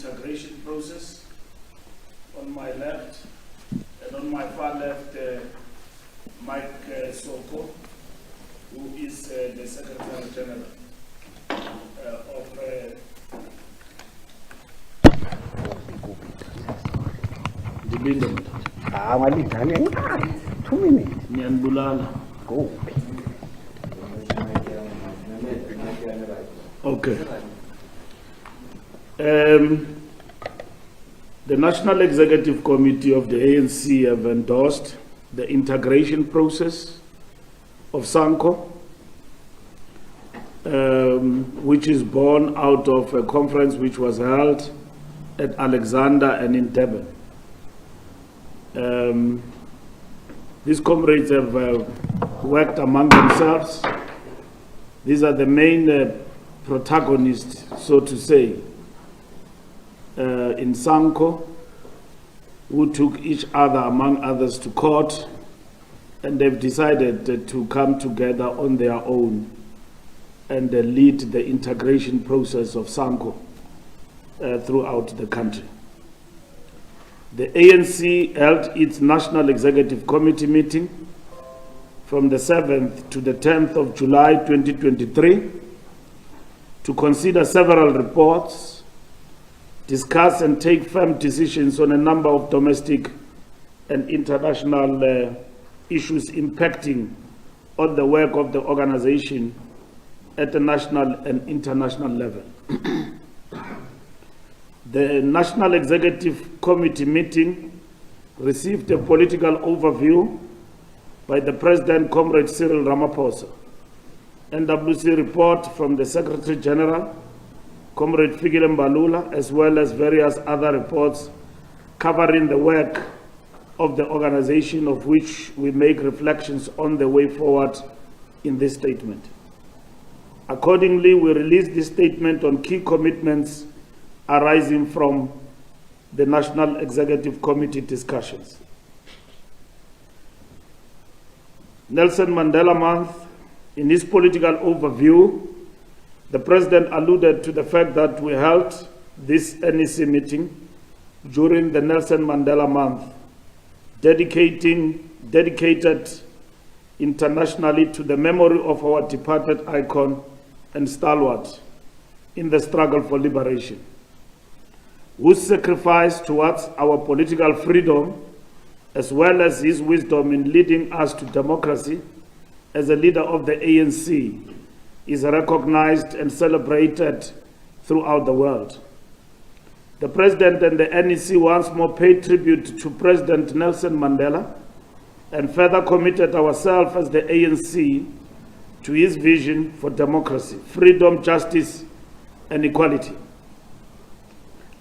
integration process. On my left, and on my far left, Mike Soko, who is the Secretary General of the 2 minutes. Mbalula. Go. Okay. The National Executive Committee of the ANC have endorsed the integration process of SANCO, which is born out of a conference which was held at Alexander and in Durban. These comrades have worked among themselves. These are the main protagonists, so to say, in SANCO, who took each other, among others, to court, and they've decided to come together on their own and lead the integration process of SANCO throughout the country. The ANC held its National Executive Committee meeting from the 7th to the 10th of July 2023 to consider several reports, discuss and take firm decisions on a number of domestic and international issues impacting on the work of the organization at the national and international level. The National Executive Committee meeting received a political overview by the President, Comrade Cyril Ramaphosa, NWC report from the Secretary General, Comrade Mbalula, as well as various other reports covering the work of the organization, of which we make reflections on the way forward in this statement. Accordingly, we released this statement on key commitments arising from the National Executive Committee discussions. Nelson Mandela Month. In his political overview, the President alluded to the fact that we held this NEC meeting during the Nelson Mandela Month, dedicated internationally to the memory of our departed icon and stalwart in the struggle for liberation, whose sacrifice towards our political freedom, as well as his wisdom in leading us to democracy as a leader of the ANC, is recognized and celebrated throughout the world. The President and the NEC once more paid tribute to President Nelson Mandela and further committed ourselves as the ANC to his vision for democracy, freedom, justice, and equality,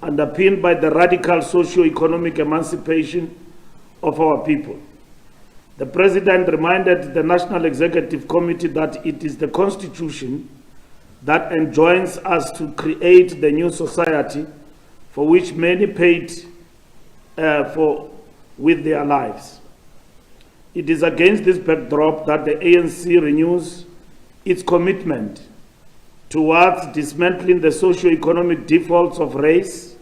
underpinned by the radical socio-economic emancipation of our people. The President reminded the National Executive Committee that it is the Constitution that enjoins us to create the new society for which many paid with their lives. It is against this backdrop that the ANC renews its commitment towards dismantling the socio-economic defaults of race,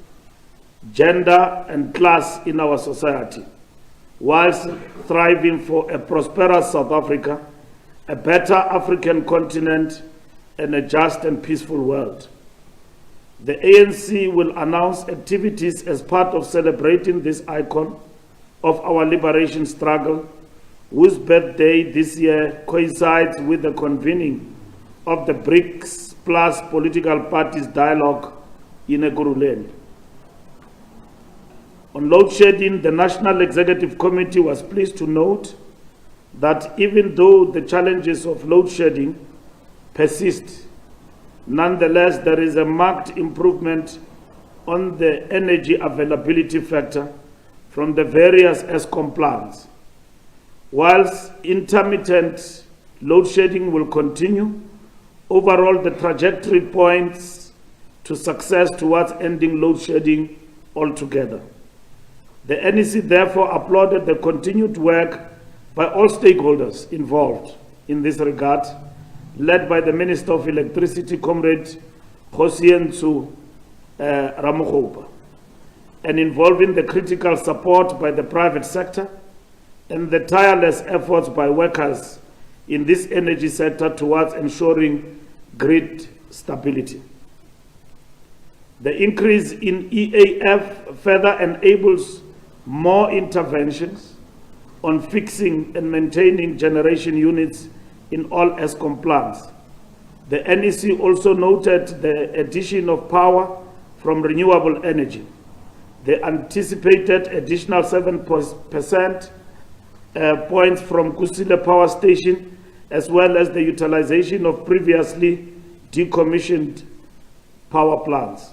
gender, and class in our society, whilst striving for a prosperous South Africa, a better African continent, and a just and peaceful world. The ANC will announce activities as part of celebrating this icon of our liberation struggle, whose birthday this year coincides with the convening of the BRICS Plus political parties dialogue in Ekurhuleni. On load shedding, the National Executive Committee was pleased to note that even though the challenges of load shedding persist, nonetheless there is a marked improvement on the energy availability factor from the various ESCOM plants. Whilst intermittent load shedding will continue, overall the trajectory points to success towards ending load shedding altogether. The NEC therefore applauded the continued work by all stakeholders involved in this regard, led by the Minister of Electricity, Comrade Kgosientso Ramokgopa, and involving the critical support by the private sector and the tireless efforts by workers in this energy sector towards ensuring grid stability. The increase in EAF further enables more interventions on fixing and maintaining generation units in all ESCOM plants. The NEC also noted the addition of power from renewable energy, the anticipated additional 7% points from Kusile Power Station, as well as the utilization of previously decommissioned power plants.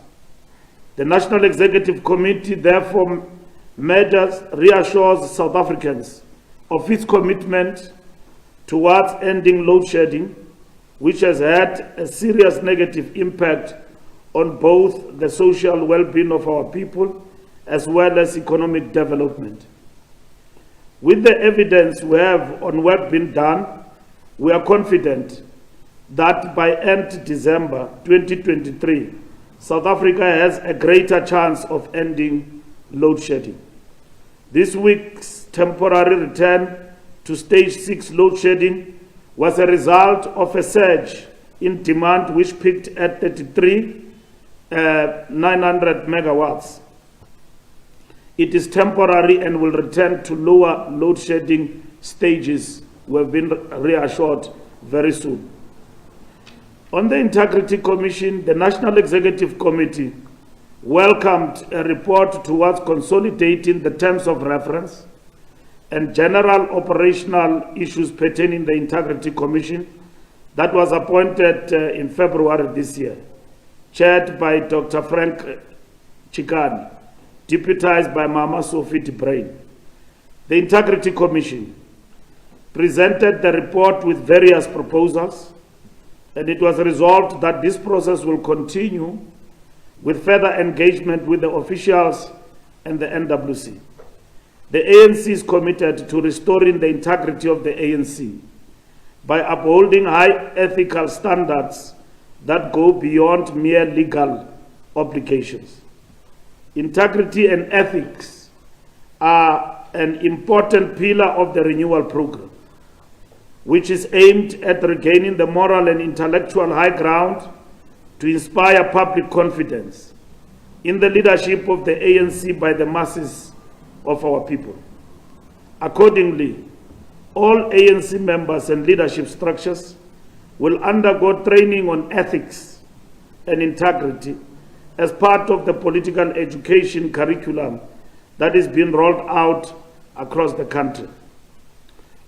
The National Executive Committee therefore reassures South Africans of its commitment towards ending load shedding, which has had a serious negative impact on both the social well-being of our people as well as economic development. With the evidence we have on work being done, we are confident that by end December 2023, South Africa has a greater chance of ending load shedding. This week's temporary return to stage 6 load shedding was a result of a surge in demand which peaked at 900 megawatts. It is temporary and will return to lower load shedding stages. We have been reassured very soon. On the Integrity Commission, the National Executive Committee welcomed a report towards consolidating the terms of reference and general operational issues pertaining to the Integrity Commission that was appointed in February this year, chaired by Dr. Frank Chikani, deputized by Mama Sophie de Bruyn. The Integrity Commission presented the report with various proposals, and it was resolved that this process will continue with further engagement with the officials and the NWC. The ANC is committed to restoring the integrity of the ANC by upholding high ethical standards that go beyond mere legal obligations. Integrity and ethics are an important pillar of the renewal program, which is aimed at regaining the moral and intellectual high ground to inspire public confidence in the leadership of the ANC by the masses of our people. Accordingly, all ANC members and leadership structures will undergo training on ethics and integrity as part of the political education curriculum that is being rolled out across the country.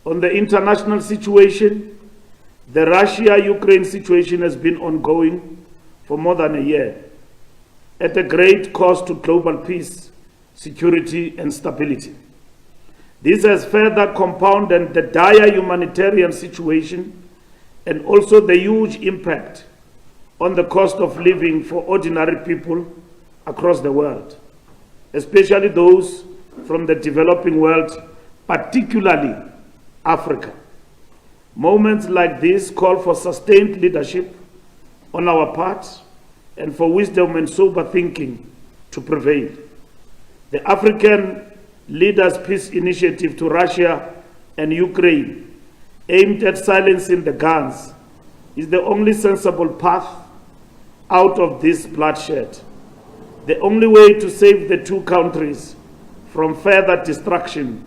On the international situation, the Russia-Ukraine situation has been ongoing for more than a year, at a great cost to global peace, security, and stability. This has further compounded the dire humanitarian situation and also the huge impact on the cost of living for ordinary people across the world, especially those from the developing world, particularly Africa. Moments like this call for sustained leadership on our part and for wisdom and sober thinking to prevail. The African Leaders' Peace Initiative to Russia and Ukraine, aimed at silencing the guns, is the only sensible path out of this bloodshed. The only way to save the two countries from further destruction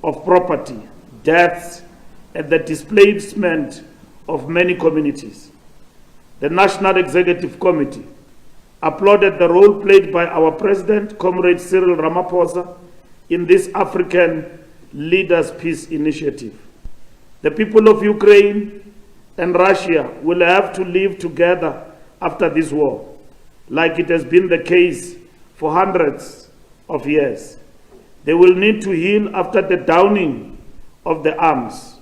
of property, deaths, and the displacement of many communities. The National Executive Committee applauded the role played by our President, Comrade Cyril Ramaphosa, in this African Leaders' Peace Initiative. The people of Ukraine and Russia will have to live together after this war, like it has been the case for hundreds of years. They will need to heal after the downing of the arms.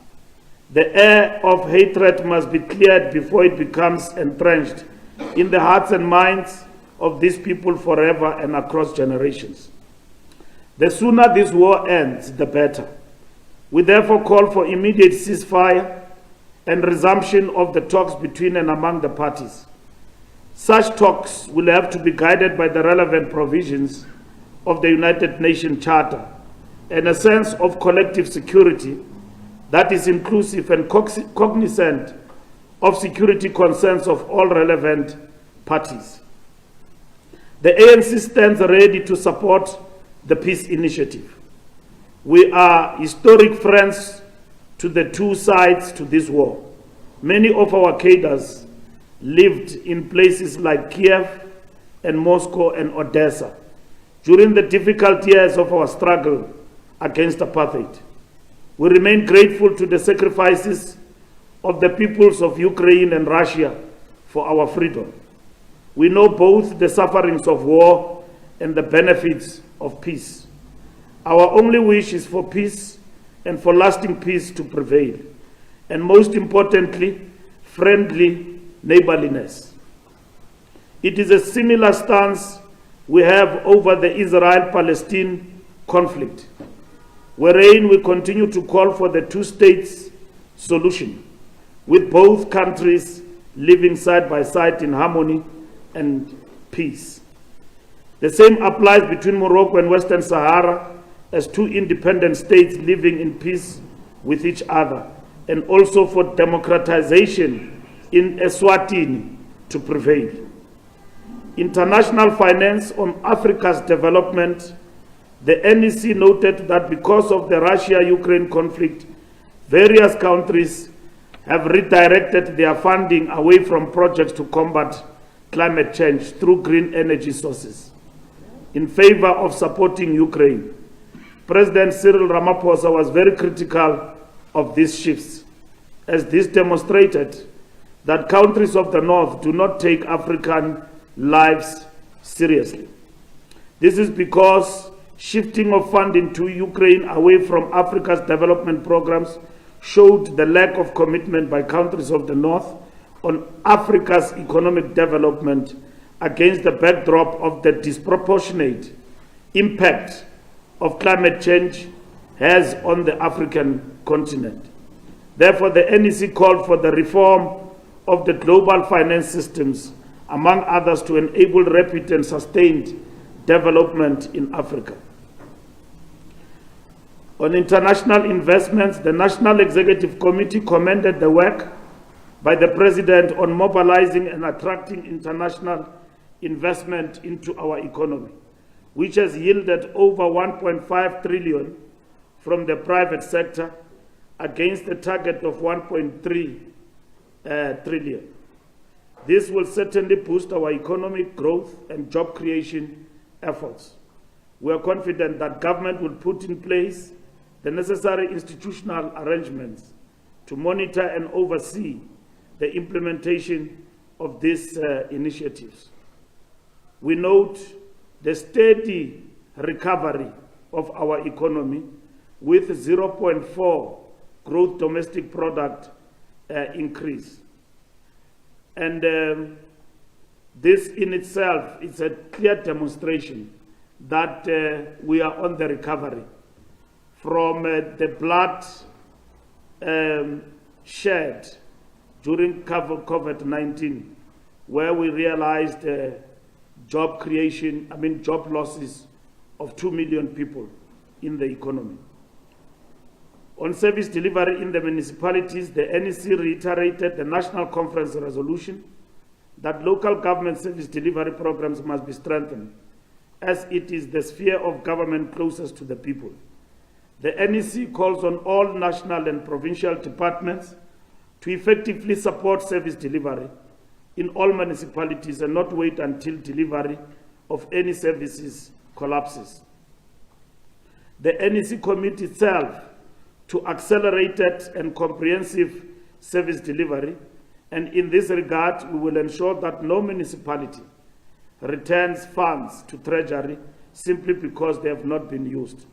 The air of hatred must be cleared before it becomes entrenched in the hearts and minds of these people forever and across generations. The sooner this war ends, the better. We therefore call for immediate ceasefire and resumption of the talks between and among the parties. Such talks will have to be guided by the relevant provisions of the United Nations Charter and a sense of collective security that is inclusive and cognizant of security concerns of all relevant parties. The ANC stands ready to support the peace initiative. We are historic friends to the two sides to this war. Many of our cadres lived in places like Kiev and Moscow and Odessa during the difficult years of our struggle against apartheid. We remain grateful to the sacrifices of the peoples of Ukraine and Russia for our freedom. We know both the sufferings of war and the benefits of peace. Our only wish is for peace and for lasting peace to prevail, and most importantly, friendly neighborliness. It is a similar stance we have over the Israel-Palestine conflict, wherein we continue to call for the two-states solution, with both countries living side by side in harmony and peace. The same applies between Morocco and Western Sahara as two independent states living in peace with each other, and also for democratization in Eswatini to prevail. International finance on Africa's development. The NEC noted that because of the Russia-Ukraine conflict, various countries have redirected their funding away from projects to combat climate change through green energy sources in favor of supporting Ukraine. President Cyril Ramaphosa was very critical of these shifts, as this demonstrated that countries of the North do not take African lives seriously. This is because shifting of funding to Ukraine away from Africa's development programs showed the lack of commitment by countries of the North on Africa's economic development against the backdrop of the disproportionate impact of climate change has on the African continent. Therefore, the NEC called for the reform of the global finance systems, among others, to enable rapid and sustained development in Africa. On international investments, the National Executive Committee commended the work by the President on mobilizing and attracting international investment into our economy, which has yielded over 1.5 trillion from the private sector against a target of 1.3 trillion. This will certainly boost our economic growth and job creation efforts. We are confident that government will put in place the necessary institutional arrangements to monitor and oversee the implementation of these initiatives. We note the steady recovery of our economy with 0.4 growth domestic product increase. And this in itself is a clear demonstration that we are on the recovery from the blood shed during COVID-19, where we realized job losses of 2 million people in the economy. On service delivery in the municipalities, the NEC reiterated the National Conference resolution that local government service delivery programs must be strengthened, as it is the sphere of government closest to the people. The NEC calls on all national and provincial departments to effectively support service delivery in all municipalities and not wait until delivery of any services collapses. The NEC commits itself to accelerated and comprehensive service delivery, and in this regard, we will ensure that no municipality returns funds to Treasury simply because they have not been used.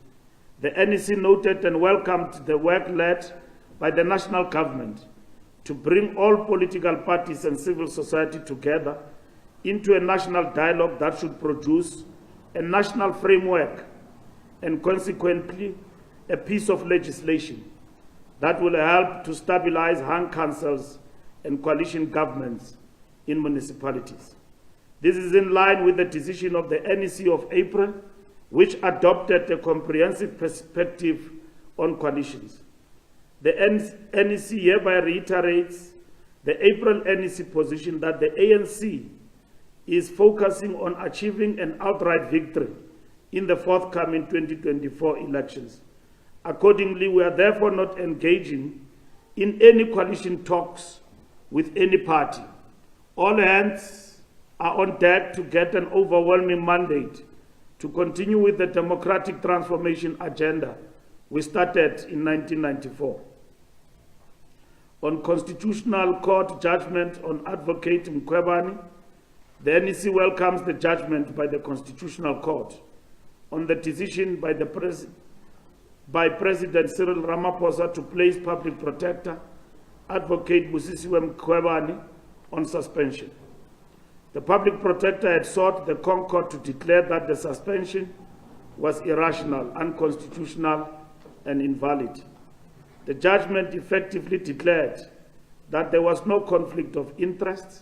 The NEC noted and welcomed the work led by the national government to bring all political parties and civil society together into a national dialogue that should produce a national framework and consequently a piece of legislation that will help to stabilize hung councils and coalition governments in municipalities. This is in line with the decision of the NEC of April, which adopted a comprehensive perspective on coalitions. The NEC hereby reiterates the April NEC position that the ANC is focusing on achieving an outright victory in the forthcoming 2024 elections. Accordingly, we are therefore not engaging in any coalition talks with any party. All hands are on deck to get an overwhelming mandate to continue with the democratic transformation agenda we started in 1994. On Constitutional Court judgment on Advocate Mkhwebane, the NEC welcomes the judgment by the Constitutional Court on the decision by President Cyril Ramaphosa to place Public Protector Advocate Busisiwe Mkhwebane on suspension. The Public Protector had sought the Concord to declare that the suspension was irrational, unconstitutional, and invalid. The judgment effectively declared that there was no conflict of interest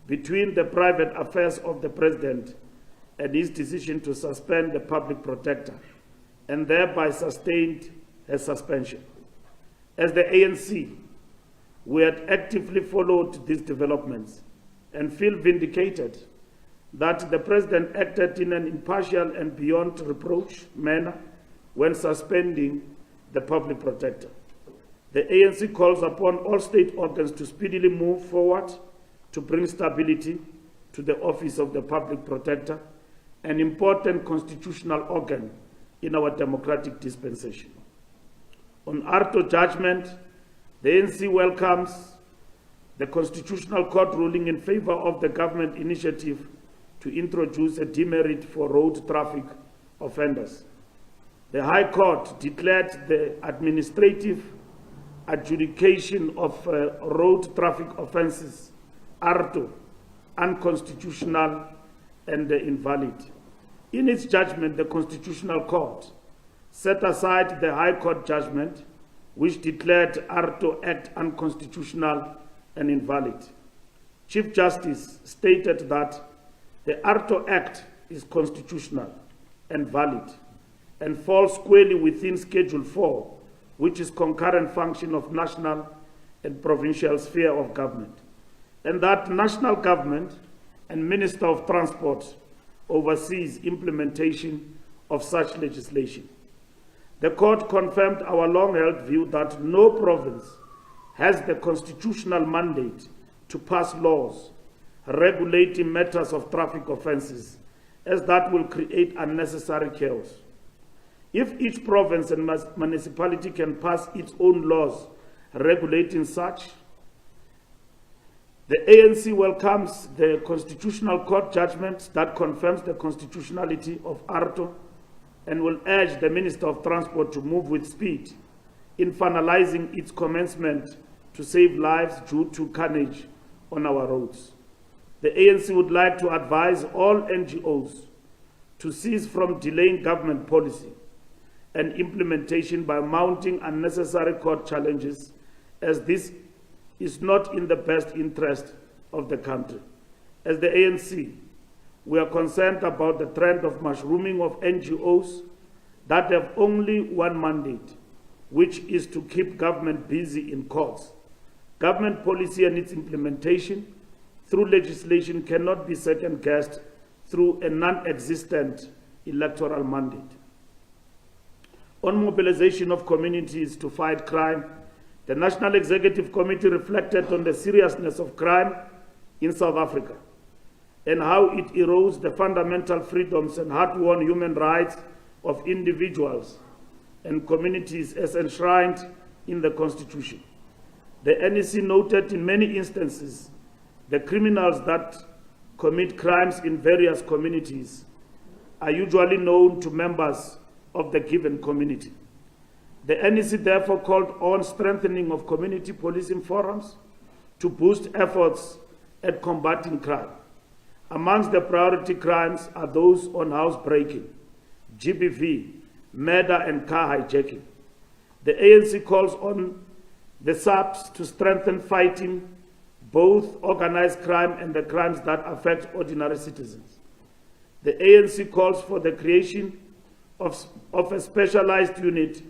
between the private affairs of the President and his decision to suspend the Public Protector, and thereby sustained her suspension. As the ANC, we had actively followed these developments and feel vindicated that the President acted in an impartial and beyond reproach manner when suspending the Public Protector. The ANC calls upon all state organs to speedily move forward to bring stability to the office of the Public Protector, an important constitutional organ in our democratic dispensation. On ARTO judgment, the ANC welcomes the Constitutional Court ruling in favor of the government initiative to introduce a demerit for road traffic offenders. The High Court declared the administrative adjudication of road traffic offences, ARTO, unconstitutional and invalid. In its judgment, the Constitutional Court set aside the High Court judgment, which declared ARTO Act unconstitutional and invalid. Chief Justice stated that the ARTO Act is constitutional and valid and falls squarely within Schedule 4, which is concurrent function of national and provincial sphere of government, and that national government and Minister of Transport oversees implementation of such legislation. The court confirmed our long-held view that no province has the constitutional mandate to pass laws regulating matters of traffic offences, as that will create unnecessary chaos. If each province and municipality can pass its own laws regulating such, the ANC welcomes the Constitutional Court judgment that confirms the constitutionality of ARTO and will urge the Minister of Transport to move with speed in finalizing its commencement to save lives due to carnage on our roads. The ANC would like to advise all NGOs to cease from delaying government policy and implementation by mounting unnecessary court challenges, as this is not in the best interest of the country. As the ANC, we are concerned about the trend of mushrooming of NGOs that have only one mandate, which is to keep government busy in courts. Government policy and its implementation through legislation cannot be second-guessed through a non-existent electoral mandate. On mobilization of communities to fight crime, the National Executive Committee reflected on the seriousness of crime in South Africa and how it erodes the fundamental freedoms and hard-won human rights of individuals and communities as enshrined in the Constitution. The NEC noted in many instances the criminals that commit crimes in various communities are usually known to members of the given community. The NEC therefore called on strengthening of community policing forums to boost efforts at combating crime. Amongst the priority crimes are those on housebreaking, GBV, murder and car hijacking. The ANC calls on the SAPs to strengthen fighting both organized crime and the crimes that affect ordinary citizens. The ANC calls for the creation of a specialized unit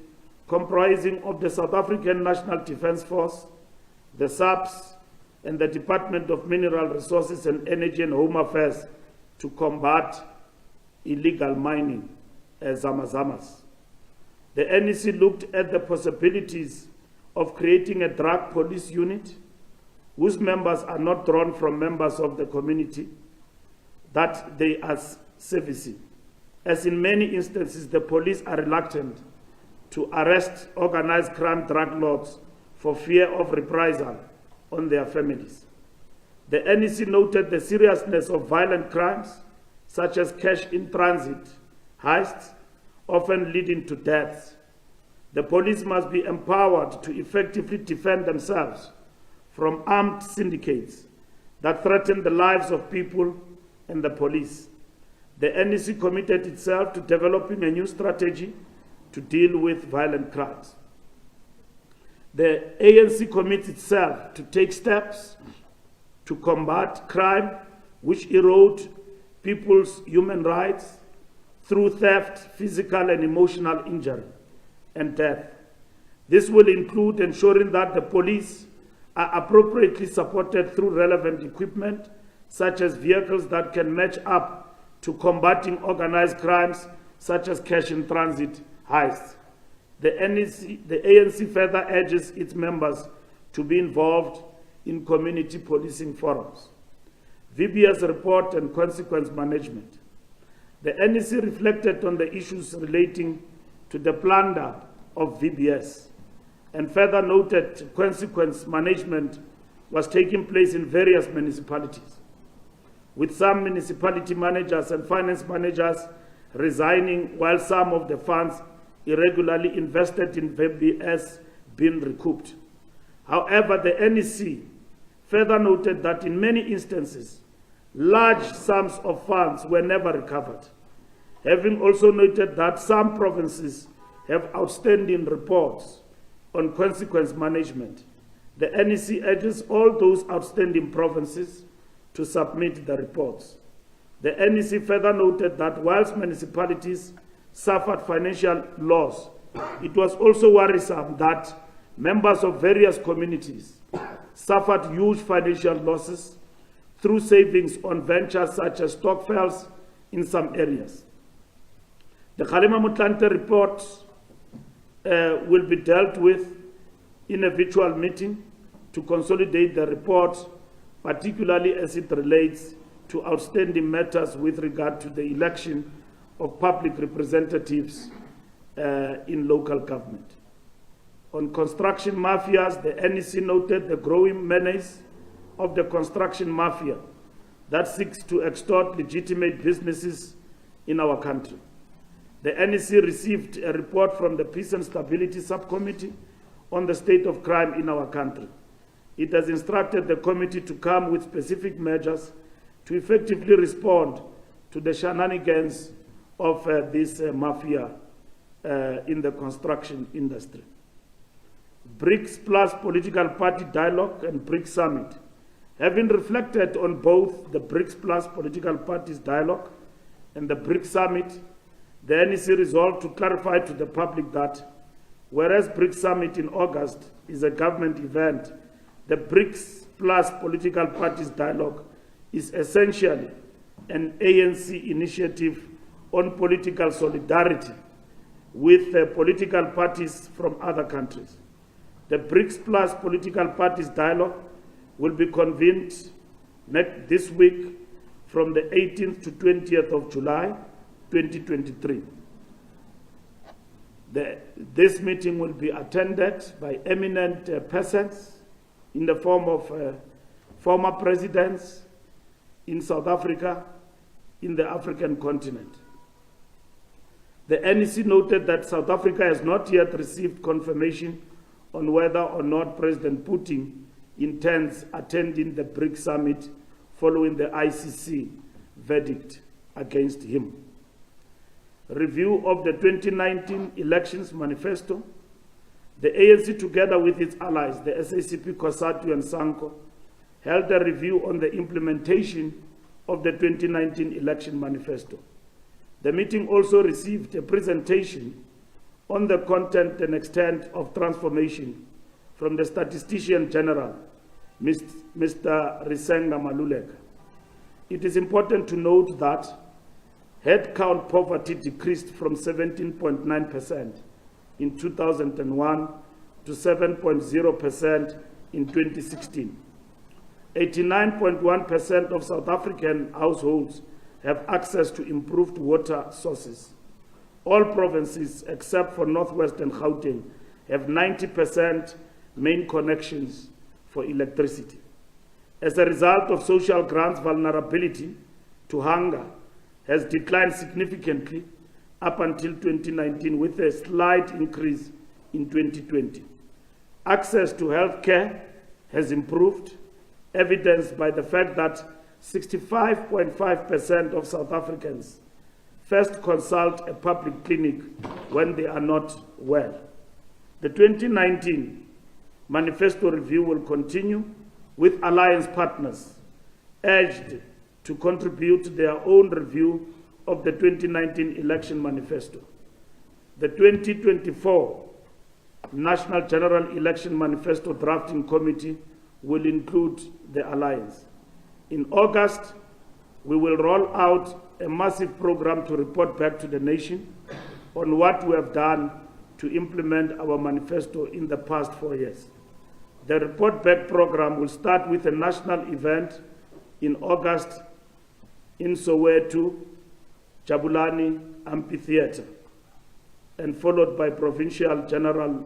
comprising of the South African National Defence Force, the SAPS, and the Department of Mineral Resources and Energy and Home Affairs to combat illegal mining as zamazamas. The NEC looked at the possibilities of creating a drug police unit whose members are not drawn from members of the community that they are servicing. As in many instances, the police are reluctant to arrest organized crime drug lords for fear of reprisal on their families. The NEC noted the seriousness of violent crimes, such as cash in transit heists, often leading to deaths. The police must be empowered to effectively defend themselves from armed syndicates that threaten the lives of people and the police. The NEC committed itself to developing a new strategy to deal with violent crimes. The ANC commits itself to take steps to combat crime which erode people's human rights through theft, physical and emotional injury, and death. This will include ensuring that the police are appropriately supported through relevant equipment, such as vehicles that can match up to combating organized crimes, such as cash in transit heists. The ANC further urges its members to be involved in community policing forums. VBS report and consequence management. The NEC reflected on the issues relating to the plunder of VBS and further noted consequence management was taking place in various municipalities, with some municipality managers and finance managers resigning while some of the funds irregularly invested in VBS being recouped. However, the NEC further noted that in many instances, large sums of funds were never recovered, having also noted that some provinces have outstanding reports on consequence management. The NEC urges all those outstanding provinces to submit the reports. The NEC further noted that whilst municipalities suffered financial loss, it was also worrisome that members of various communities suffered huge financial losses through savings on ventures such as stokvels in some areas. The Kgalema Motlanthe report will be dealt with in a virtual meeting to consolidate the report, particularly as it relates to outstanding matters with regard to the election of public representatives in local government. On construction mafias, the NEC noted the growing menace of the construction mafia that seeks to extort legitimate businesses in our country. The NEC received a report from the Peace and Stability Subcommittee on the state of crime in our country. It has instructed the committee to come with specific measures to effectively respond to the shenanigans of this mafia in the construction industry. BRICS Plus Political Party Dialogue and BRICS Summit. Having reflected on both the BRICS Plus Political Parties Dialogue and the BRICS Summit, the NEC resolved to clarify to the public that whereas BRICS Summit in August is a government event, the BRICS Plus Political Parties Dialogue is essentially an ANC initiative on political solidarity with political parties from other countries. The BRICS Plus Political Parties Dialogue will be convened this week from the 18th to 20th of July, 2023. This meeting will be attended by eminent persons in the form of former presidents in South Africa, in the African continent. The NEC noted that South Africa has not yet received confirmation on whether or not President Putin intends attending the BRICS Summit following the ICC verdict against him. Review of the 2019 elections manifesto. The ANC, together with its allies, the SACP, COSATU, and SANCO, held a review on the implementation of the 2019 election manifesto. The meeting also received a presentation on the content and extent of transformation from the Statistician General, Mr. NEC Mbalula. It is important to note that headcount poverty decreased from 17.9% in 2001 to 7.0% in 2016. 89.1% of South African households have access to improved water sources. All provinces, except for Northwestern Gauteng, have 90% main connections for electricity. As a result of social grants, vulnerability to hunger has declined significantly up until 2019, with a slight increase in 2020. Access to health care has improved, evidenced by the fact that 65.5% of South Africans first consult a public clinic when they are not well. The 2019 manifesto review will continue, with alliance partners urged to contribute their own review of the 2019 election manifesto. The 2024 National General Election Manifesto Drafting Committee will include the alliance. In August, we will roll out a massive program to report back to the nation on what we have done to implement our manifesto in the past 4 years. The report back program will start with a national event in August in Soweto, Jabulani Amphitheatre, and followed by provincial general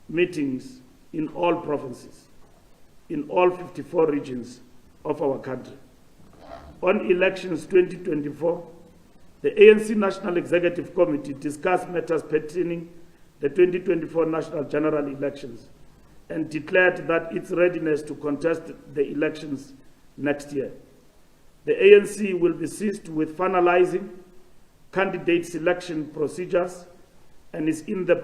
meetings in all provinces, in all 54 regions of our country. On elections 2024, the ANC National Executive Committee discussed matters pertaining the 2024 National General Elections and declared that its readiness to contest the elections next year. The ANC will desist with finalizing candidate selection procedures and is in the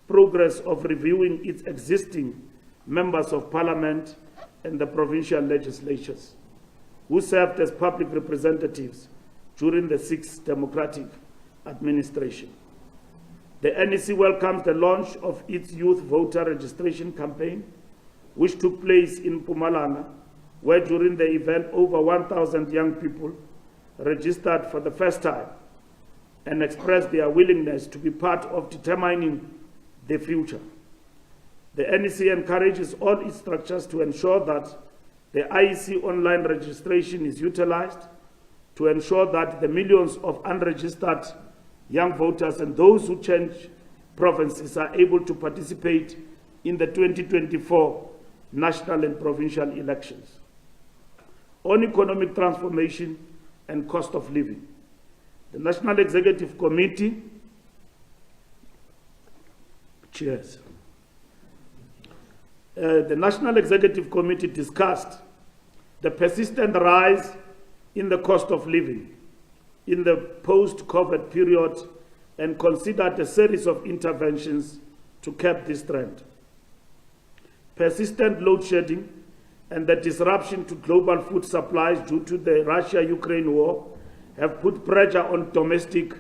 progress of reviewing its existing members of parliament and the provincial legislatures who served as public representatives during the 6th democratic administration. The NEC welcomes the launch of its youth voter registration campaign, which took place in Mpumalanga, where during the event over 1,000 young people registered for the first time and expressed their willingness to be part of determining the future. The NEC encourages all its structures to ensure that the IEC online registration is utilized to ensure that the millions of unregistered young voters and those who change provinces are able to participate in the 2024 national and provincial elections. On economic transformation and cost of living, the National Executive Committee the National Executive Committee discussed the persistent rise in the cost of living in the post-COVID period and considered a series of interventions to curb this trend. Persistent load shedding and the disruption to global food supplies due to the Russia-Ukraine war have put pressure on domestic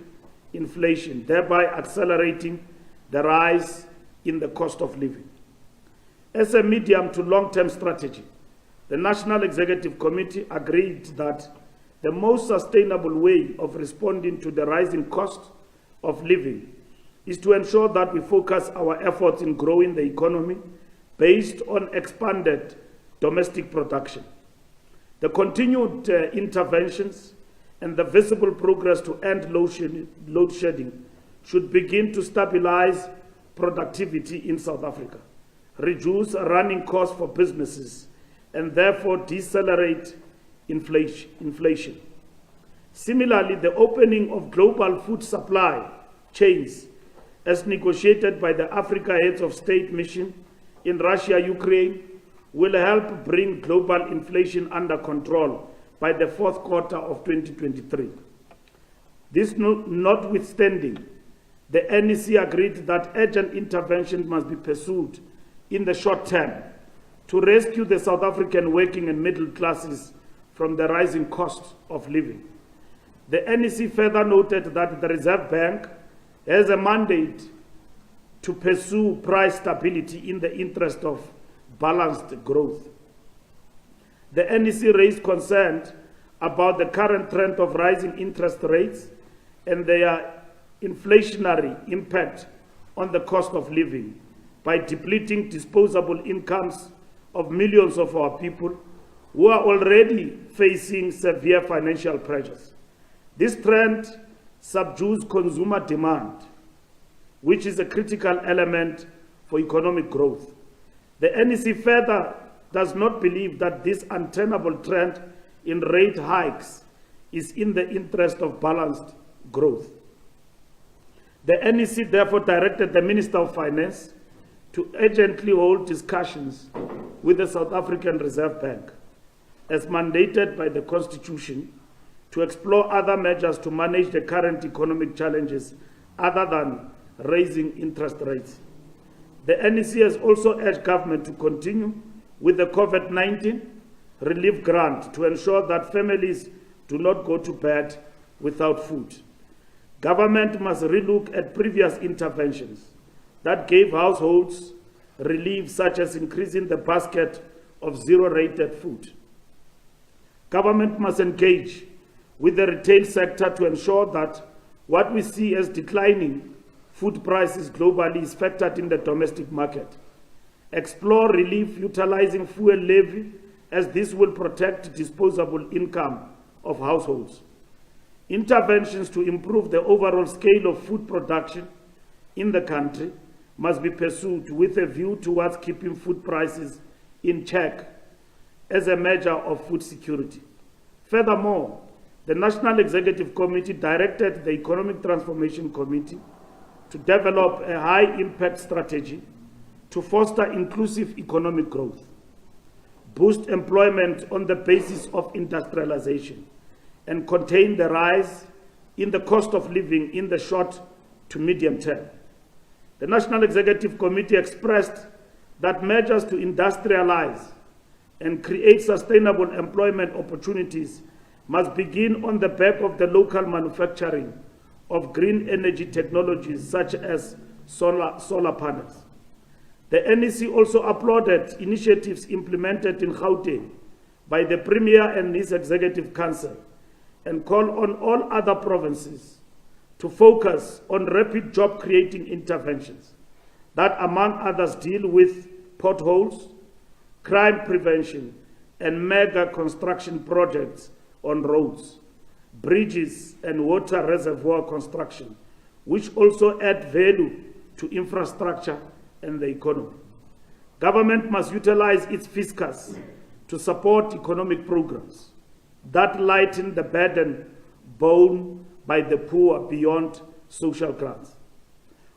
inflation, thereby accelerating the rise in the cost of living. As a medium to long-term strategy, the National Executive Committee agreed that the most sustainable way of responding to the rising cost of living is to ensure that we focus our efforts in growing the economy based on expanded domestic production. The continued interventions and the visible progress to end load shedding should begin to stabilize productivity in South Africa, reduce running costs for businesses, and therefore decelerate inflation. Similarly, the opening of global food supply chains, as negotiated by the Africa Heads of State mission in Russia, Ukraine, will help bring global inflation under control by the fourth quarter of 2023. This notwithstanding, the NEC agreed that urgent intervention must be pursued in the short term to rescue the South African working and middle classes from the rising cost of living. The NEC further noted that the Reserve Bank has a mandate to pursue price stability in the interest of balanced growth. The NEC raised concerns about the current trend of rising interest rates and their inflationary impact on the cost of living by depleting disposable incomes of millions of our people who are already facing severe financial pressures. This trend subdues consumer demand, which is a critical element for economic growth. The NEC further does not believe that this untenable trend in rate hikes is in the interest of balanced growth. The NEC therefore directed the Minister of Finance to urgently hold discussions with the South African Reserve Bank, as mandated by the Constitution, to explore other measures to manage the current economic challenges other than raising interest rates. The NEC has also urged government to continue with the COVID-19 relief grant to ensure that families do not go to bed without food. Government must relook at previous interventions that gave households relief, such as increasing the basket of zero-rated food. Government must engage with the retail sector to ensure that what we see as declining food prices globally is factored in the domestic market. Explore relief utilizing fuel levy, as this will protect disposable income of households. Interventions to improve the overall scale of food production in the country must be pursued with a view towards keeping food prices in check as a measure of food security. Furthermore, the National Executive Committee directed the Economic Transformation Committee to develop a high-impact strategy to foster inclusive economic growth, boost employment on the basis of industrialization, and contain the rise in the cost of living in the short to medium term. The National Executive Committee expressed that measures to industrialize and create sustainable employment opportunities must begin on the back of the local manufacturing of green energy technologies such as solar panels. The NEC also applauded initiatives implemented in Gauteng by the Premier and his Executive Council and called on all other provinces to focus on rapid job-creating interventions that, among others, deal with potholes, crime prevention, and mega construction projects on roads, bridges, and water reservoir construction, which also add value to infrastructure and the economy. Government must utilize its fiscus to support economic programs that lighten the burden borne by the poor beyond social grants.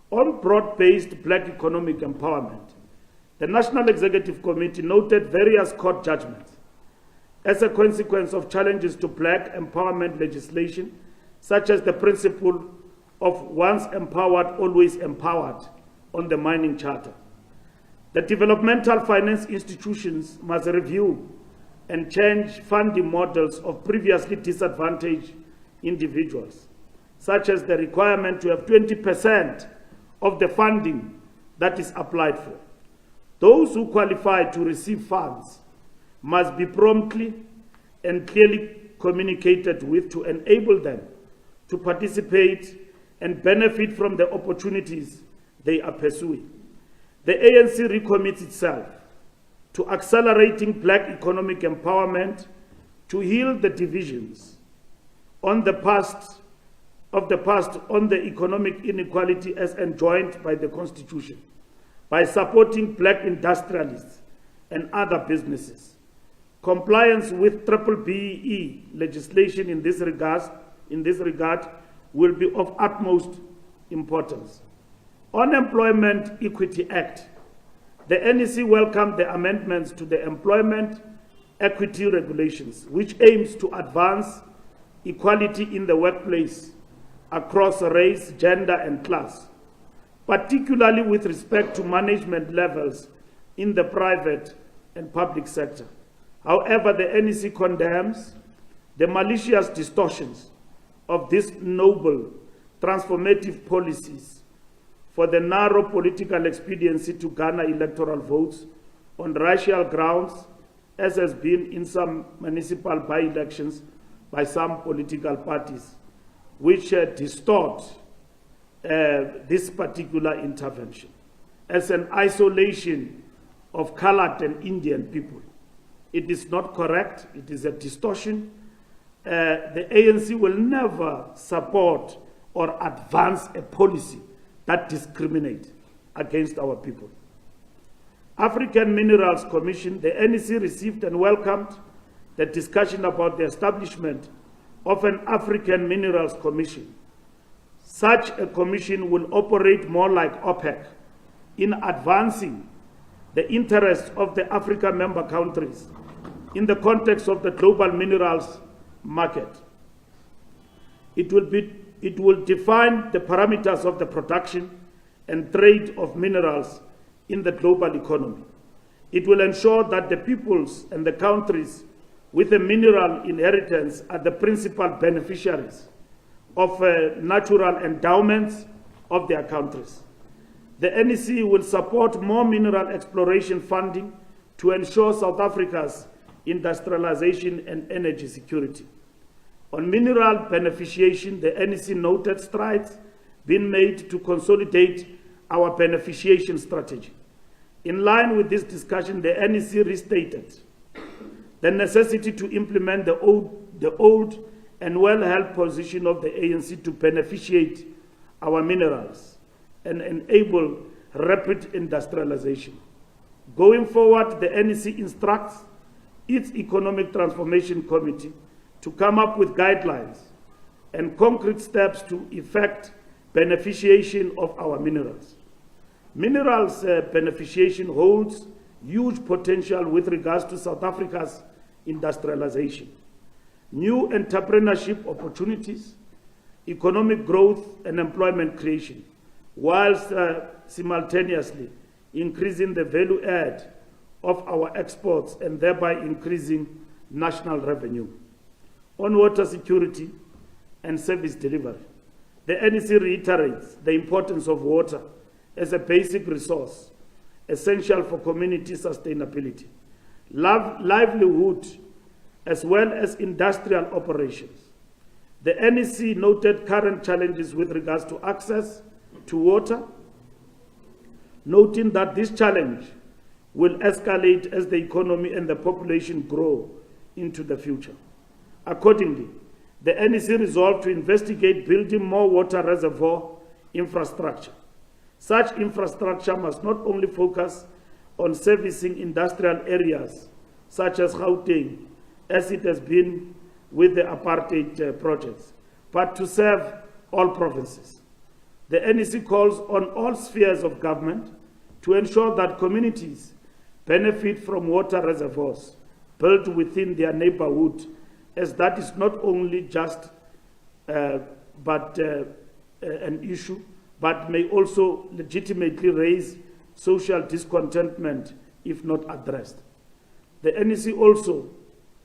On broad-based black economic empowerment, the National Executive Committee noted various court judgments as a consequence of challenges to black empowerment legislation, such as the principle of once empowered, always empowered on the mining charter. The developmental finance institutions must review and change funding models of previously disadvantaged individuals, such as the requirement to have 20% of the funding that is applied for. Those who qualify to receive funds must be promptly and clearly communicated with to enable them to participate and benefit from the opportunities they are pursuing. The ANC recommits itself to accelerating black economic empowerment to heal the divisions on the past on the economic inequality as enjoined by the Constitution, by supporting black industrialists and other businesses. Compliance with BBBE legislation in this regard will be of utmost importance. On Employment Equity Act, the NEC welcomed the amendments to the Employment Equity Regulations, which aims to advance equality in the workplace across race, gender, and class, particularly with respect to management levels in the private and public sector. However, the NEC condemns the malicious distortions of these noble transformative policies for the narrow political expediency to garner electoral votes on racial grounds, as has been in some municipal by-elections by some political parties, which distort this particular intervention as an isolation of colored and Indian people. It is not correct. It is a distortion. The ANC will never support or advance a policy that discriminates against our people. African Minerals Commission, the NEC received and welcomed the discussion about the establishment of an African Minerals Commission. Such a commission will operate more like OPEC in advancing the interests of the African member countries in the context of the global minerals market. It will define the parameters of the production and trade of minerals in the global economy. It will ensure that the peoples and the countries with a mineral inheritance are the principal beneficiaries of natural endowments of their countries. The NEC will support more mineral exploration funding to ensure South Africa's industrialization and energy security. On mineral beneficiation, the NEC noted strides being made to consolidate our beneficiation strategy. In line with this discussion, the NEC restated the necessity to implement the old and well-held position of the ANC to beneficiate our minerals and enable rapid industrialization. Going forward, the NEC instructs its Economic Transformation Committee to come up with guidelines and concrete steps to effect beneficiation of our minerals. Minerals beneficiation holds huge potential with regards to South Africa's industrialization, new entrepreneurship opportunities, economic growth and employment creation, whilst simultaneously increasing the value add of our exports and thereby increasing national revenue. On water security and service delivery, the NEC reiterates the importance of water as a basic resource essential for community sustainability, livelihood, as well as industrial operations. The NEC noted current challenges with regards to access to water, noting that this challenge will escalate as the economy and the population grow into the future. Accordingly, the NEC resolved to investigate building more water reservoir infrastructure. Such infrastructure must not only focus on servicing industrial areas such as Gauteng, as it has been with the apartheid projects, but to serve all provinces. The NEC calls on all spheres of government to ensure that communities benefit from water reservoirs built within their neighborhood, as that is not only just an issue, but may also legitimately raise social discontentment if not addressed. The NEC also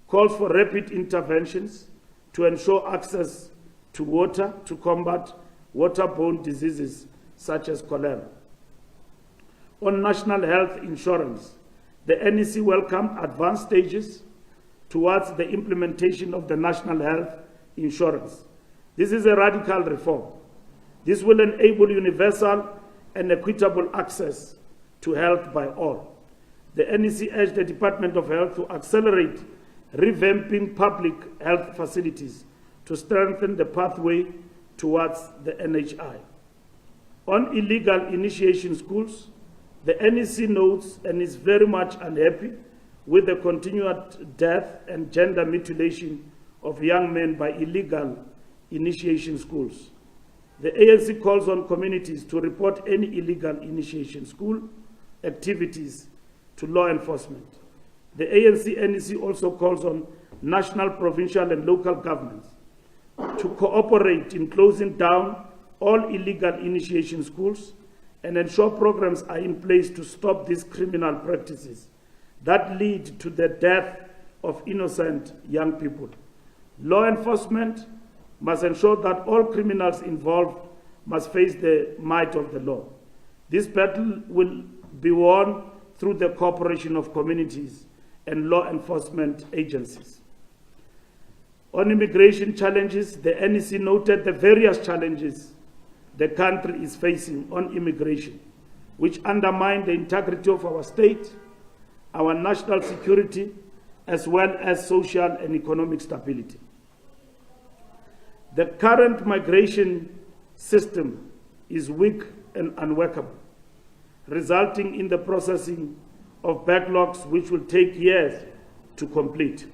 calls for rapid interventions to ensure access to water to combat waterborne diseases such as cholera. On national health insurance, the NEC welcomed advanced stages towards the implementation of the national health insurance. This is a radical reform. This will enable universal and equitable access to health by all. The NEC urged the Department of Health to accelerate revamping public health facilities to strengthen the pathway towards the NHI. On illegal initiation schools, the NEC notes and is very much unhappy with the continued death and gender mutilation of young men by illegal initiation schools. The ANC calls on communities to report any illegal initiation school activities to law enforcement. The ANC NEC also calls on national, provincial, and local governments to cooperate in closing down all illegal initiation schools and ensure programs are in place to stop these criminal practices that lead to the death of innocent young people. Law enforcement must ensure that all criminals involved must face the might of the law. This battle will be won through the cooperation of communities and law enforcement agencies. On immigration challenges, the NEC noted the various challenges the country is facing on immigration, which undermine the integrity of our state, our national security, as well as social and economic stability. The current migration system is weak and unworkable, resulting in the processing of backlogs which will take years to complete.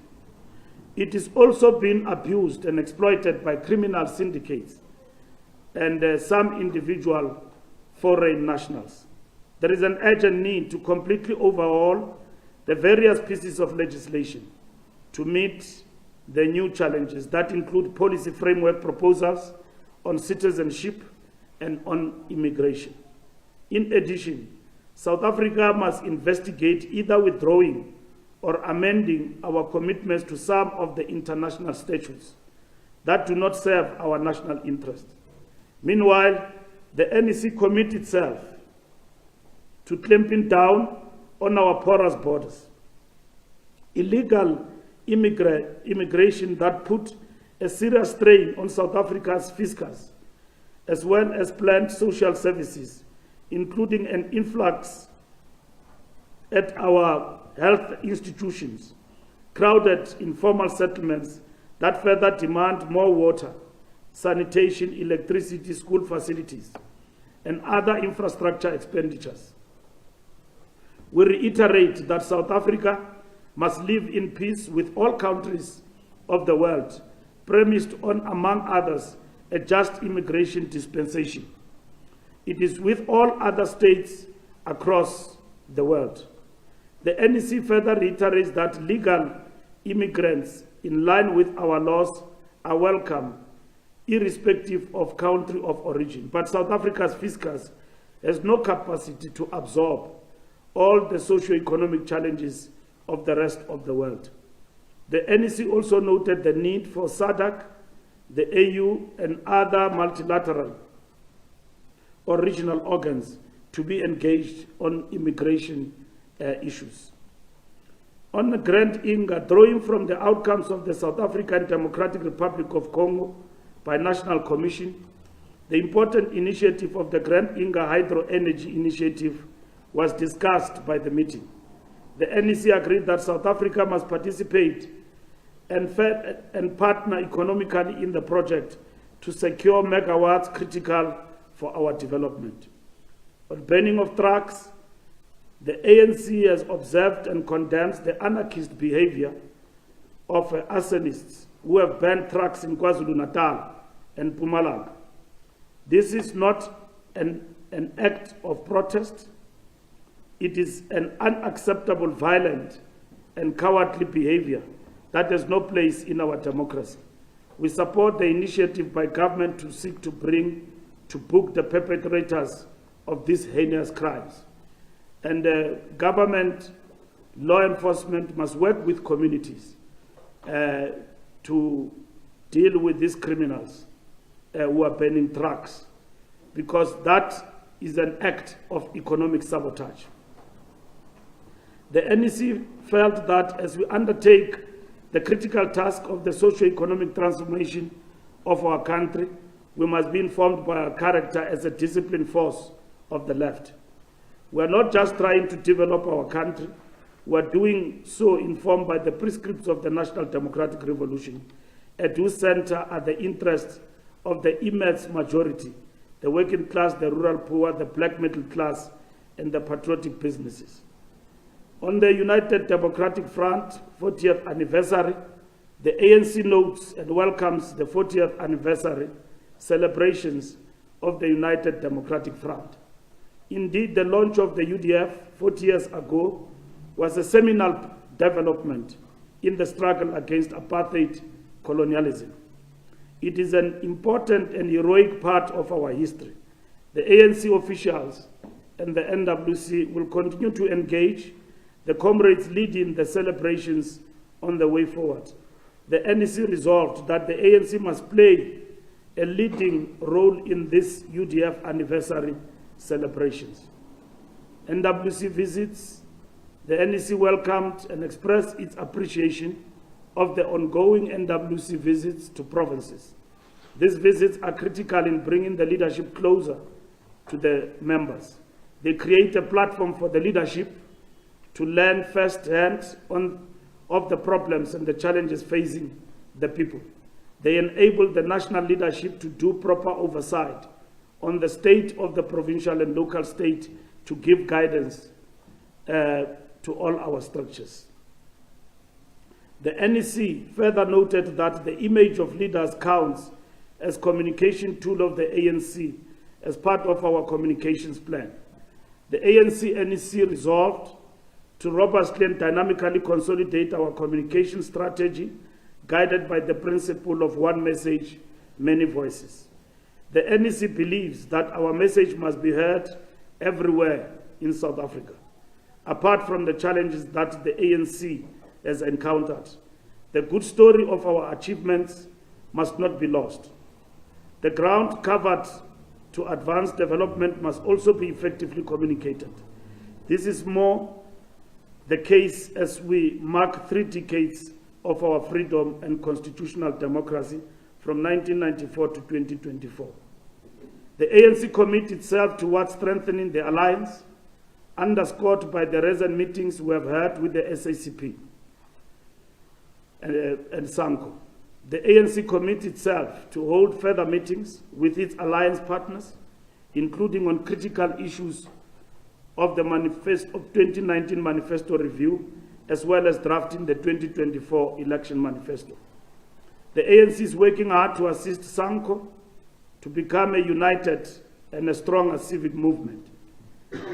It is also being abused and exploited by criminal syndicates and some individual foreign nationals. There is an urgent need to completely overhaul the various pieces of legislation to meet the new challenges that include policy framework proposals on citizenship and on immigration. In addition, South Africa must investigate either withdrawing or amending our commitments to some of the international statutes that do not serve our national interest. Meanwhile, the NEC commits itself to clamping down on our porous borders. Illegal immigration that put a serious strain on South Africa's fiscus, as well as planned social services, including an influx at our health institutions, crowded informal settlements that further demand more water, sanitation, electricity, school facilities, and other infrastructure expenditures. We reiterate that South Africa must live in peace with all countries of the world, premised on, among others, a just immigration dispensation. It is with all other states across the world. The NEC further reiterates that legal immigrants in line with our laws are welcome, irrespective of country of origin. But South Africa's fiscus has no capacity to absorb all the socio-economic challenges of the rest of the world. The NEC also noted the need for SADC, the AU, and other multilateral or regional organs to be engaged on immigration issues. On the Grand eNCA, drawing from the outcomes of the South African Democratic Republic of Congo Binational Commission, the important initiative of the Grand eNCA Hydro Energy Initiative was discussed by the meeting. The NEC agreed that South Africa must participate and partner economically in the project to secure megawatts critical for our development. On banning of trucks, the ANC has observed and condemns the anarchist behavior of arsonists who have banned trucks in KwaZulu-Natal and Mpumalanga. This is not an act of protest. It is an unacceptable, violent, and cowardly behavior that has no place in our democracy. We support the initiative by government to seek to bring to book the perpetrators of these heinous crimes. And government, law enforcement must work with communities to deal with these criminals who are banning trucks, because that is an act of economic sabotage. The NEC felt that as we undertake the critical task of the socio-economic transformation of our country, we must be informed by our character as a disciplined force of the left. We are not just trying to develop our country, we are doing so informed by the prescripts of the National Democratic Revolution, at whose center are the interests of the immense majority, the working class, the rural poor, the black middle class, and the patriotic businesses. On the United Democratic Front 40th anniversary, the ANC notes and welcomes the 40th anniversary celebrations of the United Democratic Front. Indeed, the launch of the UDF 40 years ago was a seminal development in the struggle against apartheid colonialism. It is an important and heroic part of our history. The ANC officials and the NWC will continue to engage the comrades leading the celebrations on the way forward, the NEC resolved that the ANC must play a leading role in this UDF anniversary celebrations. NWC visits, the NEC welcomed and expressed its appreciation of the ongoing NWC visits to provinces. These visits are critical in bringing the leadership closer to the members. They create a platform for the leadership to learn firsthand of the problems and the challenges facing the people. They enable the national leadership to do proper oversight on the state of the provincial and local state to give guidance to all our structures. The NEC further noted that the image of leaders counts as communication tool of the ANC as part of our communications plan. The ANC NEC resolved to robustly and dynamically consolidate our communication strategy guided by the principle of one message, many voices. The NEC believes that our message must be heard everywhere in South Africa. Apart from the challenges that the ANC has encountered, the good story of our achievements must not be lost. The ground covered to advance development must also be effectively communicated. This is more the case as we mark 3 decades of our freedom and constitutional democracy from 1994 to 2024. The ANC commits itself towards strengthening the alliance, underscored by the recent meetings we have had with the SACP and SANCO. The ANC commits itself to hold further meetings with its alliance partners, including on critical issues of the 2019 manifesto review, as well as drafting the 2024 election manifesto. The ANC is working hard to assist SANCO to become a united and a stronger civic movement,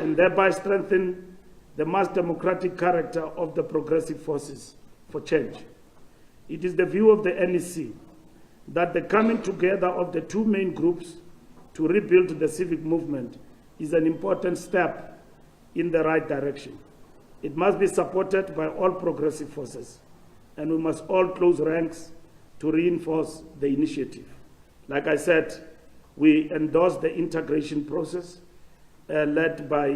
and thereby strengthen the mass democratic character of the progressive forces for change. It is the view of the NEC that the coming together of the 2 main groups to rebuild the civic movement is an important step in the right direction. It must be supported by all progressive forces, and we must all close ranks to reinforce the initiative. Like I said, we endorse the integration process led by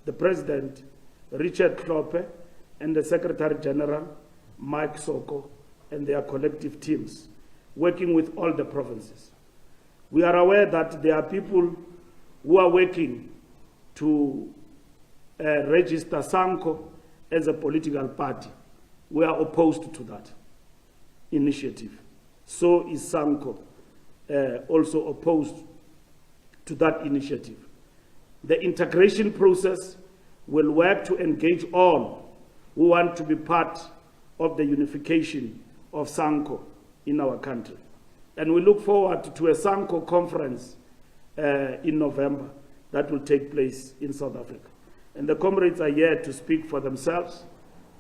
the President, Richard Klope, and the Secretary General, Mike Soko, and their collective teams, working with all the provinces. We are aware that there are people who are working to register SANCO as a political party. We are opposed to that initiative. So is SANCO also opposed to that initiative. The integration process will work to engage all who want to be part of the unification of SANCO in our country. And we look forward to a SANCO conference in November that will take place in South Africa. And the comrades are here to speak for themselves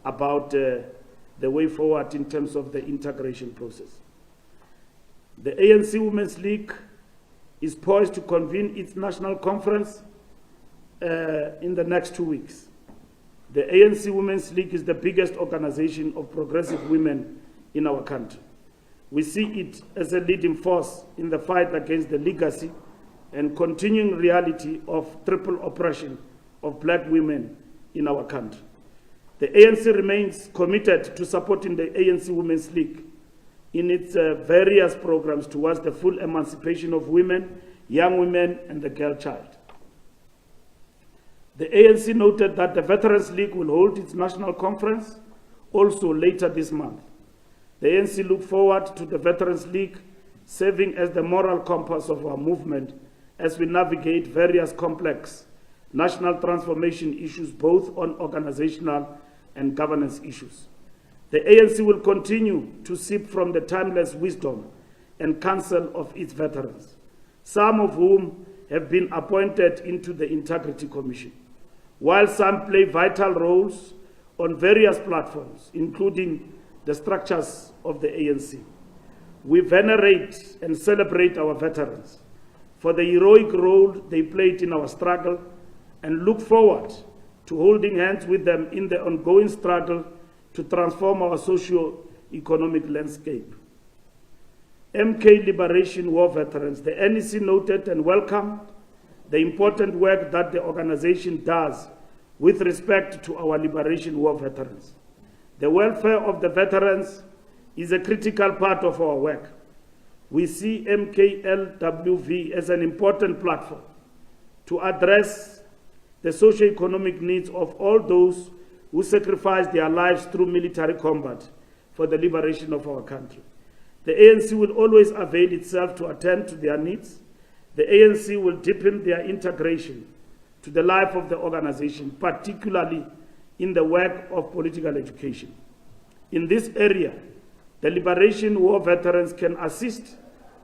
about the way forward in terms of the integration process. The ANC Women's League is poised to convene its national conference in the next 2 weeks. The ANC Women's League is the biggest organization of progressive women in our country. We see it as a leading force in the fight against the legacy and continuing reality of triple oppression of black women in our country. The ANC remains committed to supporting the ANC Women's League in its various programs towards the full emancipation of women, young women, and the girl child. The ANC noted that the Veterans League will hold its national conference also later this month. The ANC look forward to the Veterans League serving as the moral compass of our movement as we navigate various complex national transformation issues, both on organizational and governance issues. The ANC will continue to sip from the timeless wisdom and counsel of its veterans, some of whom have been appointed into the Integrity Commission, while some play vital roles on various platforms, including the structures of the ANC. We venerate and celebrate our veterans for the heroic role they played in our struggle and look forward to holding hands with them in the ongoing struggle to transform our socio-economic landscape. MK Liberation War veterans, the NEC noted and welcomed the important work that the organization does with respect to our Liberation War veterans. The welfare of the veterans is a critical part of our work. We see MKLWV as an important platform to address the socio-economic needs of all those who sacrifice their lives through military combat for the liberation of our country. The ANC will always avail itself to attend to their needs. The ANC will deepen their integration to the life of the organization, particularly in the work of political education. In this area, the Liberation War veterans can assist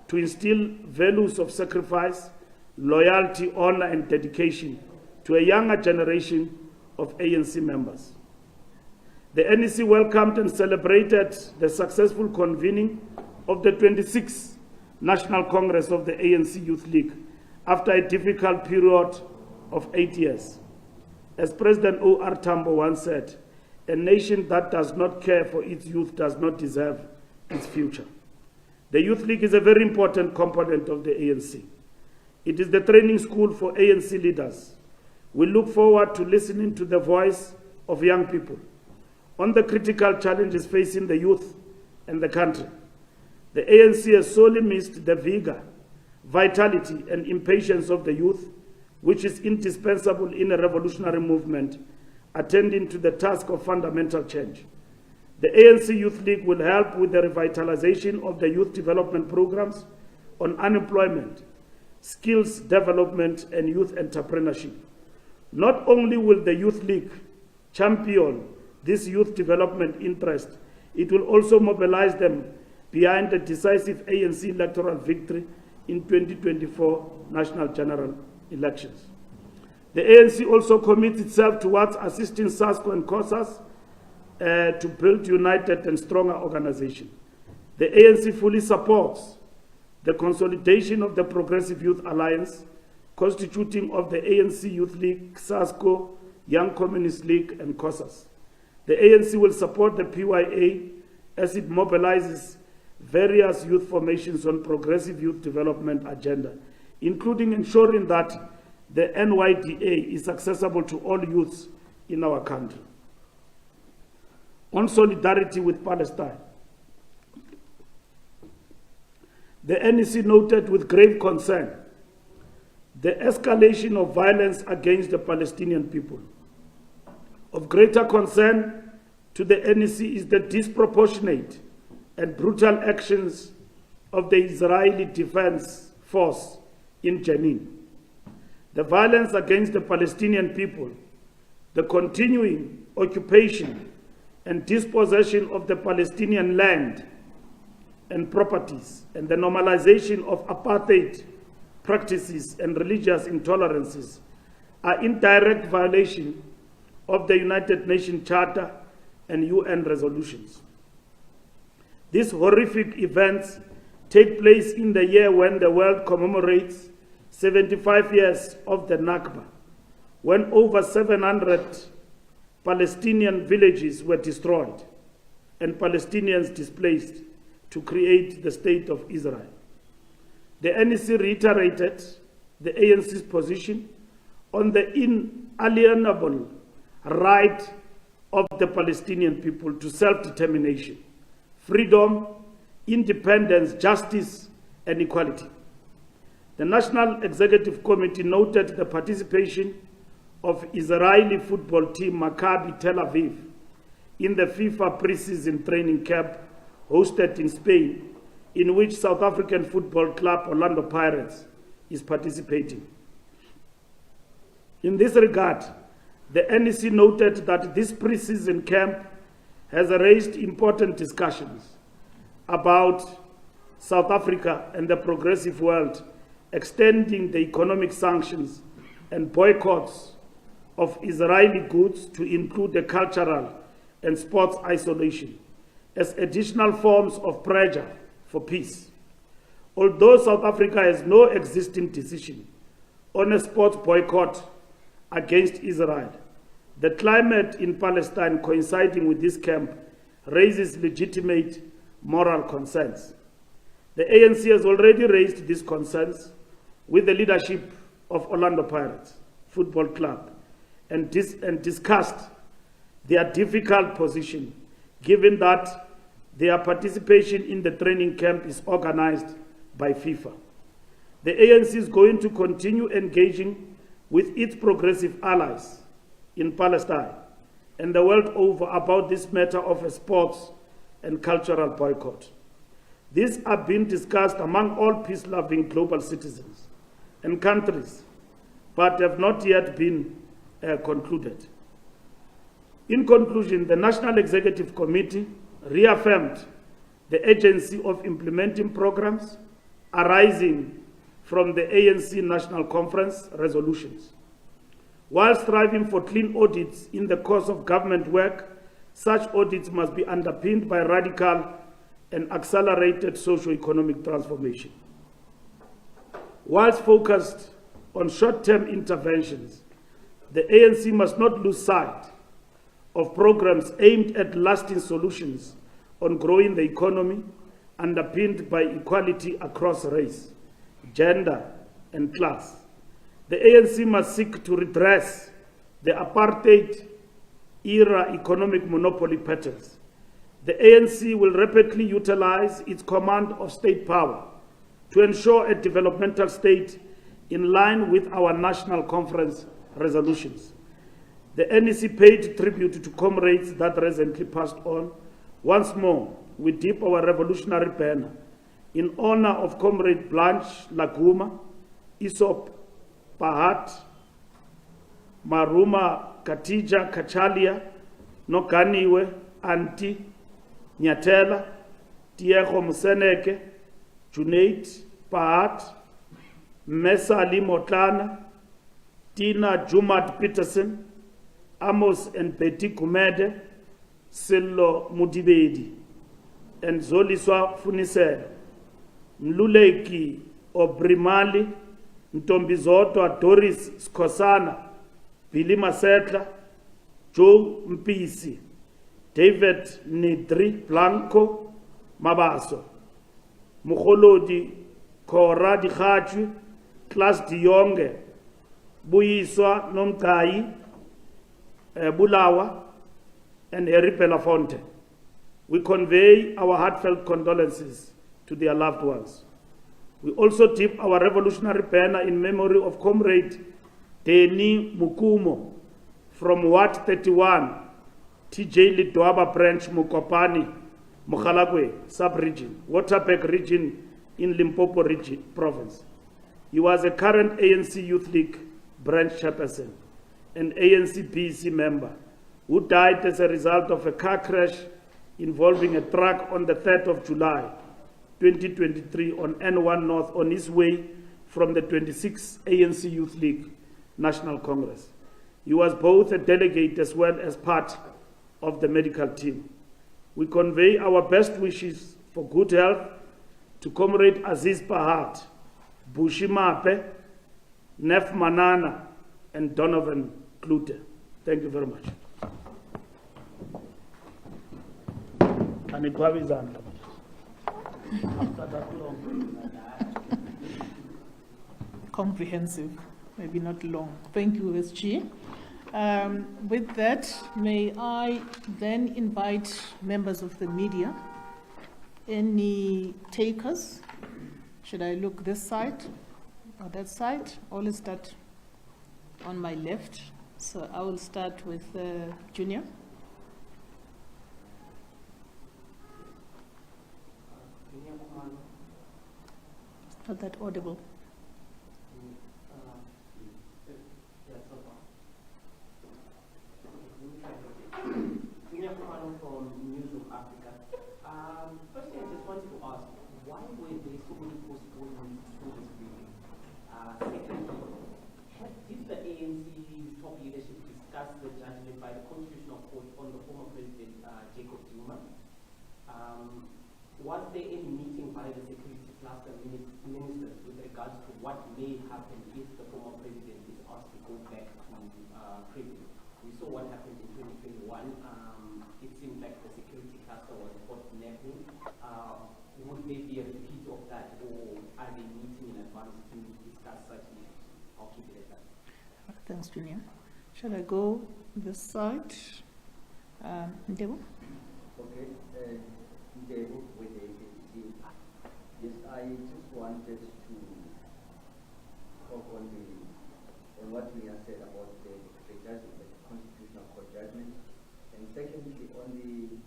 to instill values of sacrifice, loyalty, honor, and dedication to a younger generation of ANC members. The NEC welcomed and celebrated the successful convening of the 26th National Congress of the ANC Youth League after a difficult period of 8 years. As President O.R. Tambo once said, a nation that does not care for its youth does not deserve its future. The Youth League is a very important component of the ANC. It is the training school for ANC leaders. We look forward to listening to the voice of young people on the critical challenges facing the youth and the country. The ANC has sorely missed the vigor, vitality, and impatience of the youth, which is indispensable in a revolutionary movement attending to the task of fundamental change. The ANC Youth League will help with the revitalization of the youth development programs on unemployment, skills development, and youth entrepreneurship. Not only will the Youth League champion this youth development interest, it will also mobilize them behind the decisive ANC electoral victory in 2024 national general elections. The ANC also commits itself towards assisting SASCO and COSAS to build united and stronger organization. The ANC fully supports the consolidation of the Progressive Youth Alliance, constituting of the ANC Youth League, SASCO, Young Communist League, and COSAS. The ANC will support the PYA as it mobilizes various youth formations on progressive youth development agenda, including ensuring that the NYDA is accessible to all youths in our country. On solidarity with Palestine, the NEC noted with grave concern the escalation of violence against the Palestinian people. Of greater concern to the NEC is the disproportionate and brutal actions of the Israeli Defense Force in Jenin. The violence against the Palestinian people, the continuing occupation and dispossession of the Palestinian land and properties, and the normalization of apartheid practices and religious intolerances are in direct violation of the United Nations Charter and UN resolutions. These horrific events take place in the year when the world commemorates 75 years of the Nakba, when over 700 Palestinian villages were destroyed and Palestinians displaced to create the State of Israel. The NEC reiterated the ANC's position on the inalienable right of the Palestinian people to self-determination, freedom, independence, justice, and equality. The National Executive Committee noted the participation of Israeli football team Maccabi Tel Aviv in the FIFA preseason training camp hosted in Spain, in which South African football club Orlando Pirates is participating. In this regard, the NEC noted that this preseason camp has raised important discussions about South Africa and the progressive world extending the economic sanctions and boycotts of Israeli goods to include the cultural and sports isolation as additional forms of pressure for peace. Although South Africa has no existing decision on a sports boycott against Israel, The climate in Palestine coinciding with this camp raises legitimate moral concerns. The ANC has already raised these concerns with the leadership of Orlando Pirates Football Club and discussed their difficult position, given that their participation in the training camp is organized by FIFA. The ANC is going to continue engaging with its progressive allies in Palestine and the world over about this matter of a sports and cultural boycott. These are being discussed among all peace-loving global citizens and countries, but have not yet been concluded. In conclusion, the National Executive Committee reaffirmed the urgency of implementing programs arising from the ANC National Conference resolutions. While striving for clean audits in the course of government work, such audits must be underpinned by radical and accelerated socio-economic transformation. Whilst focused on short-term interventions, the ANC must not lose sight of programs aimed at lasting solutions on growing the economy, underpinned by equality across race, gender, and class. The ANC must seek to redress the apartheid-era economic monopoly patterns. The ANC will rapidly utilize its command of state power to ensure a developmental state in line with our National Conference resolutions. The NEC paid tribute to comrades that recently passed on. Once more, we dip our revolutionary banner in honor of Comrade Blanche Laguma, Isop Pahat, Maruma Katija Kachalia, Noganiwe, Anti, Nyatela, Diego Museneke, Junaid Pahat, Mesa Ali Motlana, Tina Jumat Peterson, Amos and Betty Kumede, Silo Mudibedi, and Zoliswa Funisela, Mluleki Obrimali, Ntombizoto Doris Skosana, Billy Masetla, Joe Mpisi, David Nidri Blanco Mabaso, Mukholodi Kora Dikhachi, Klas Dionge, Buyiswa Nomkai, Bulawa, and Harry Belafonte. We convey our heartfelt condolences to their loved ones. We also dip our revolutionary banner in memory of Comrade Deni Mukumo from Ward 31, TJ Lidwaba Branch, Mukopani, Mokhalakwe sub-region, Waterberg region in Limpopo region, province. He was a current ANC Youth League branch chairperson, an ANC BC member, who died as a result of a car crash involving a truck on the 3rd of July, 2023 on N1 North on his way from the 26th ANC Youth League National Congress. He was both a delegate as well as part of the medical team. We convey our best wishes for good health to Comrade Aziz Pahat, Bushi Mape, Nef Manana, and Donovan Klute. Thank you very much. After that long. Comprehensive, maybe not long. Thank you, SG. With that, may I then invite members of the media? Any takers? Should I look this side or that side? Or let's start on my left. So I will start with Junior. Not that audible. From News of Africa. Firstly, I just wanted to ask, why were there so many postponements to this meeting? Secondly, did the ANC top leadership discuss the judgment by the Constitutional Court on the former President Jacob Zuma? Was there any meeting by the security cluster ministers with regards to what may happen if the former president is asked to go back to prison? we saw what happened in 2021. It seemed like the security cluster was caught napping. Would there be a repeat of that, or are they meeting in advance to discuss such issues? I'll keep it at that. Thanks, Junior. Shall I go this side? Ndebo? Okay, Ndebo with the ANC. Yes, I just wanted to talk on what we have said about the judgment, the constitutional court judgment, and secondly on the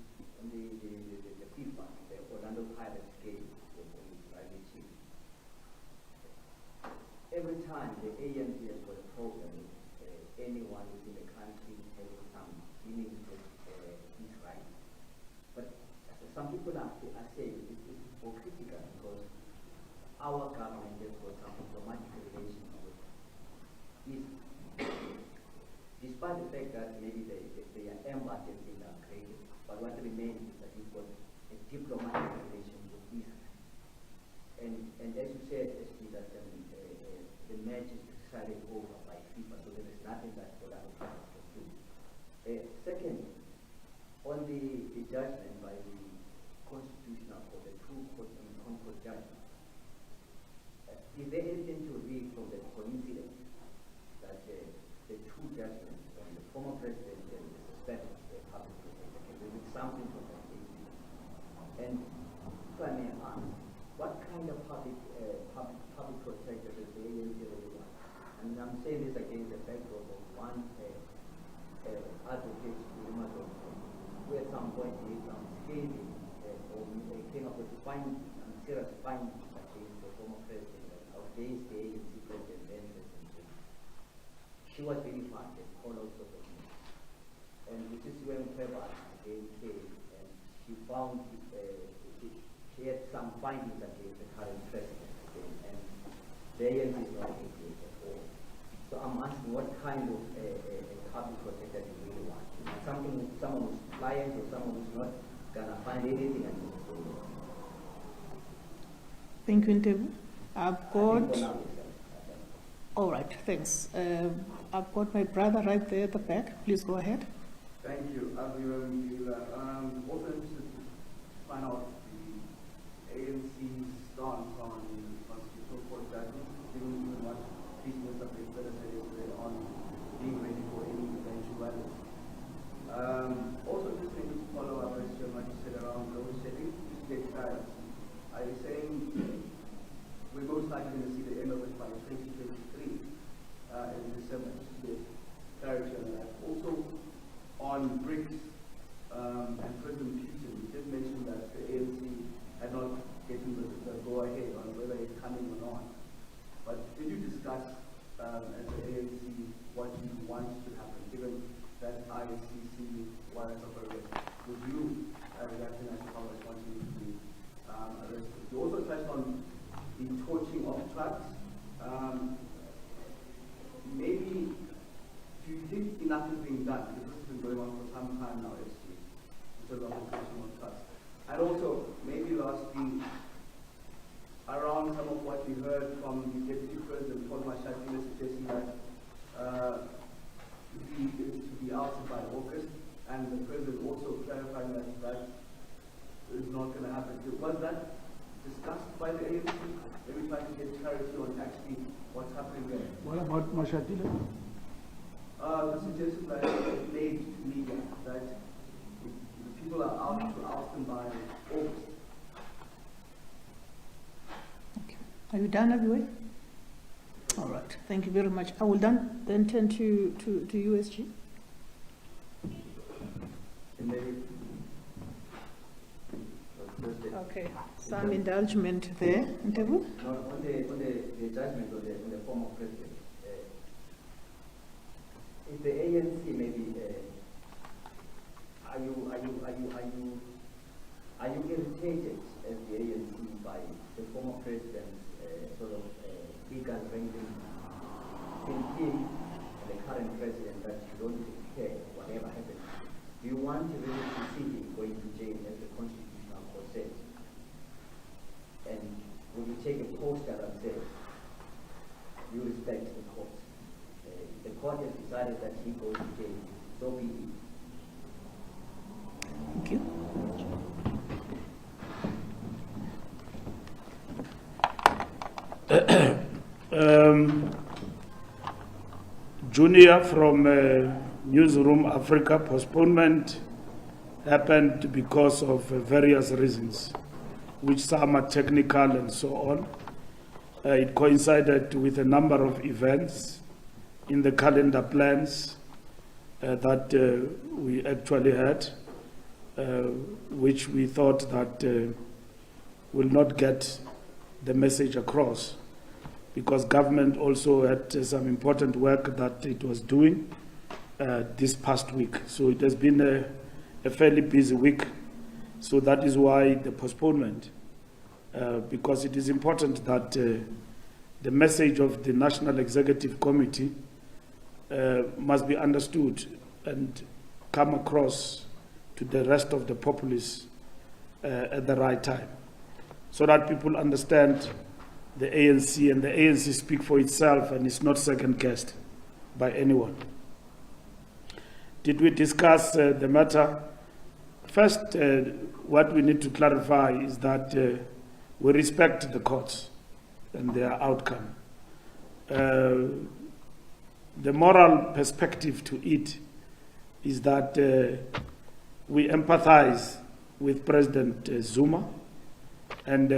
FIFA, the Orlando Pirates game, the rugby team. Every time the ANC has got a problem, anyone within the country having some dealings with his rights. But some people are saying it's hypocritical because our government has got some diplomatic relations with Israel. Despite the fact that maybe their embassies are created, but what remains is that we've got a diplomatic relation with Israel. And as you said, SG, that the match is decided over by FIFA, so there is nothing that Orlando Pirates can do. Second, on the judgment by the Constitutional Court, the two court judgment, is there anything to read from the coincidence that the two judgments, the former president and the suspended public protector, can we read something from that case? And if I may ask, what kind of public protector does the ANC really want? And I'm saying this against the backdrop of one advocate, who at some point made some scathing or came up with serious findings against the former president, against the ANC president, then president. She was really funded, all sorts of things. And which is when Trevor again came, and she found she had some findings against the current president again, and the ANC is not engaged at all. So I'm asking, what kind of public protector do you really want? Someone who's pliant or someone who's not gonna find anything against the law? Thank you, Ndebo. I've got. All right, thanks. I've got my brother right there at the back. Please go ahead. Thank you. Also interested to find out the ANC's stance on the Constitutional Court judgment, given what Peace Minister said yesterday on being ready for any eventuality. Also interested to follow up on what you said around load shedding, just to get clarity. Are you saying we're most likely going to see the end of it by 2023 in December? Just to get clarity on that. Also, on BRICS and President Putin, you did mention that the ANC had not gotten the go-ahead on whether it's coming or not. But did you discuss as the ANC what you want to happen, given that ICC warrants of arrest review reacting as how it's wanting to be arrested? You also touched on the torching of trucks. Maybe, do you think enough is being done? Because this has been going on for some time now, SG, in terms of the torching of trucks. And also, maybe lastly, around some of what we heard from the Deputy President, Paul Mashatile, suggesting that to be outed by August, and the President also clarifying that that is not going to happen. Was that discussed by the ANC? Maybe trying to get clarity on actually what's happening there. What about Mashatile? The suggestion that it made to media that the people are out to oust them by August. Okay. Are you done, Abiwe? All right. Thank you very much. I will then turn to USG. Okay. Some indulgement there. Ndebo? No, on the judgment on the former president, if the ANC maybe are you irritated as the ANC by the former president's sort of legal ranking in him and the current president that you don't care whatever happens? Do you want to really see him going to jail as the Constitutional Court says? And will you take a poster that says you respect the court? The court has decided that he goes to jail. so be it. Thank you. Junior from Newsroom Africa, postponement happened because of various reasons, which some are technical and so on. It coincided with a number of events in the calendar plans that we actually had, which we thought that will not get the message across, because government also had some important work that it was doing this past week. So it has been a fairly busy week. So that is why the postponement, because it is important that the message of the National Executive Committee must be understood and come across to the rest of the populace at the right time, so that people understand the ANC, and the ANC speak for itself and is not second-guessed by anyone. Did we discuss the matter? First, what we need to clarify is that we respect the courts and their outcome. The moral perspective to it is that we empathize with President Zuma, and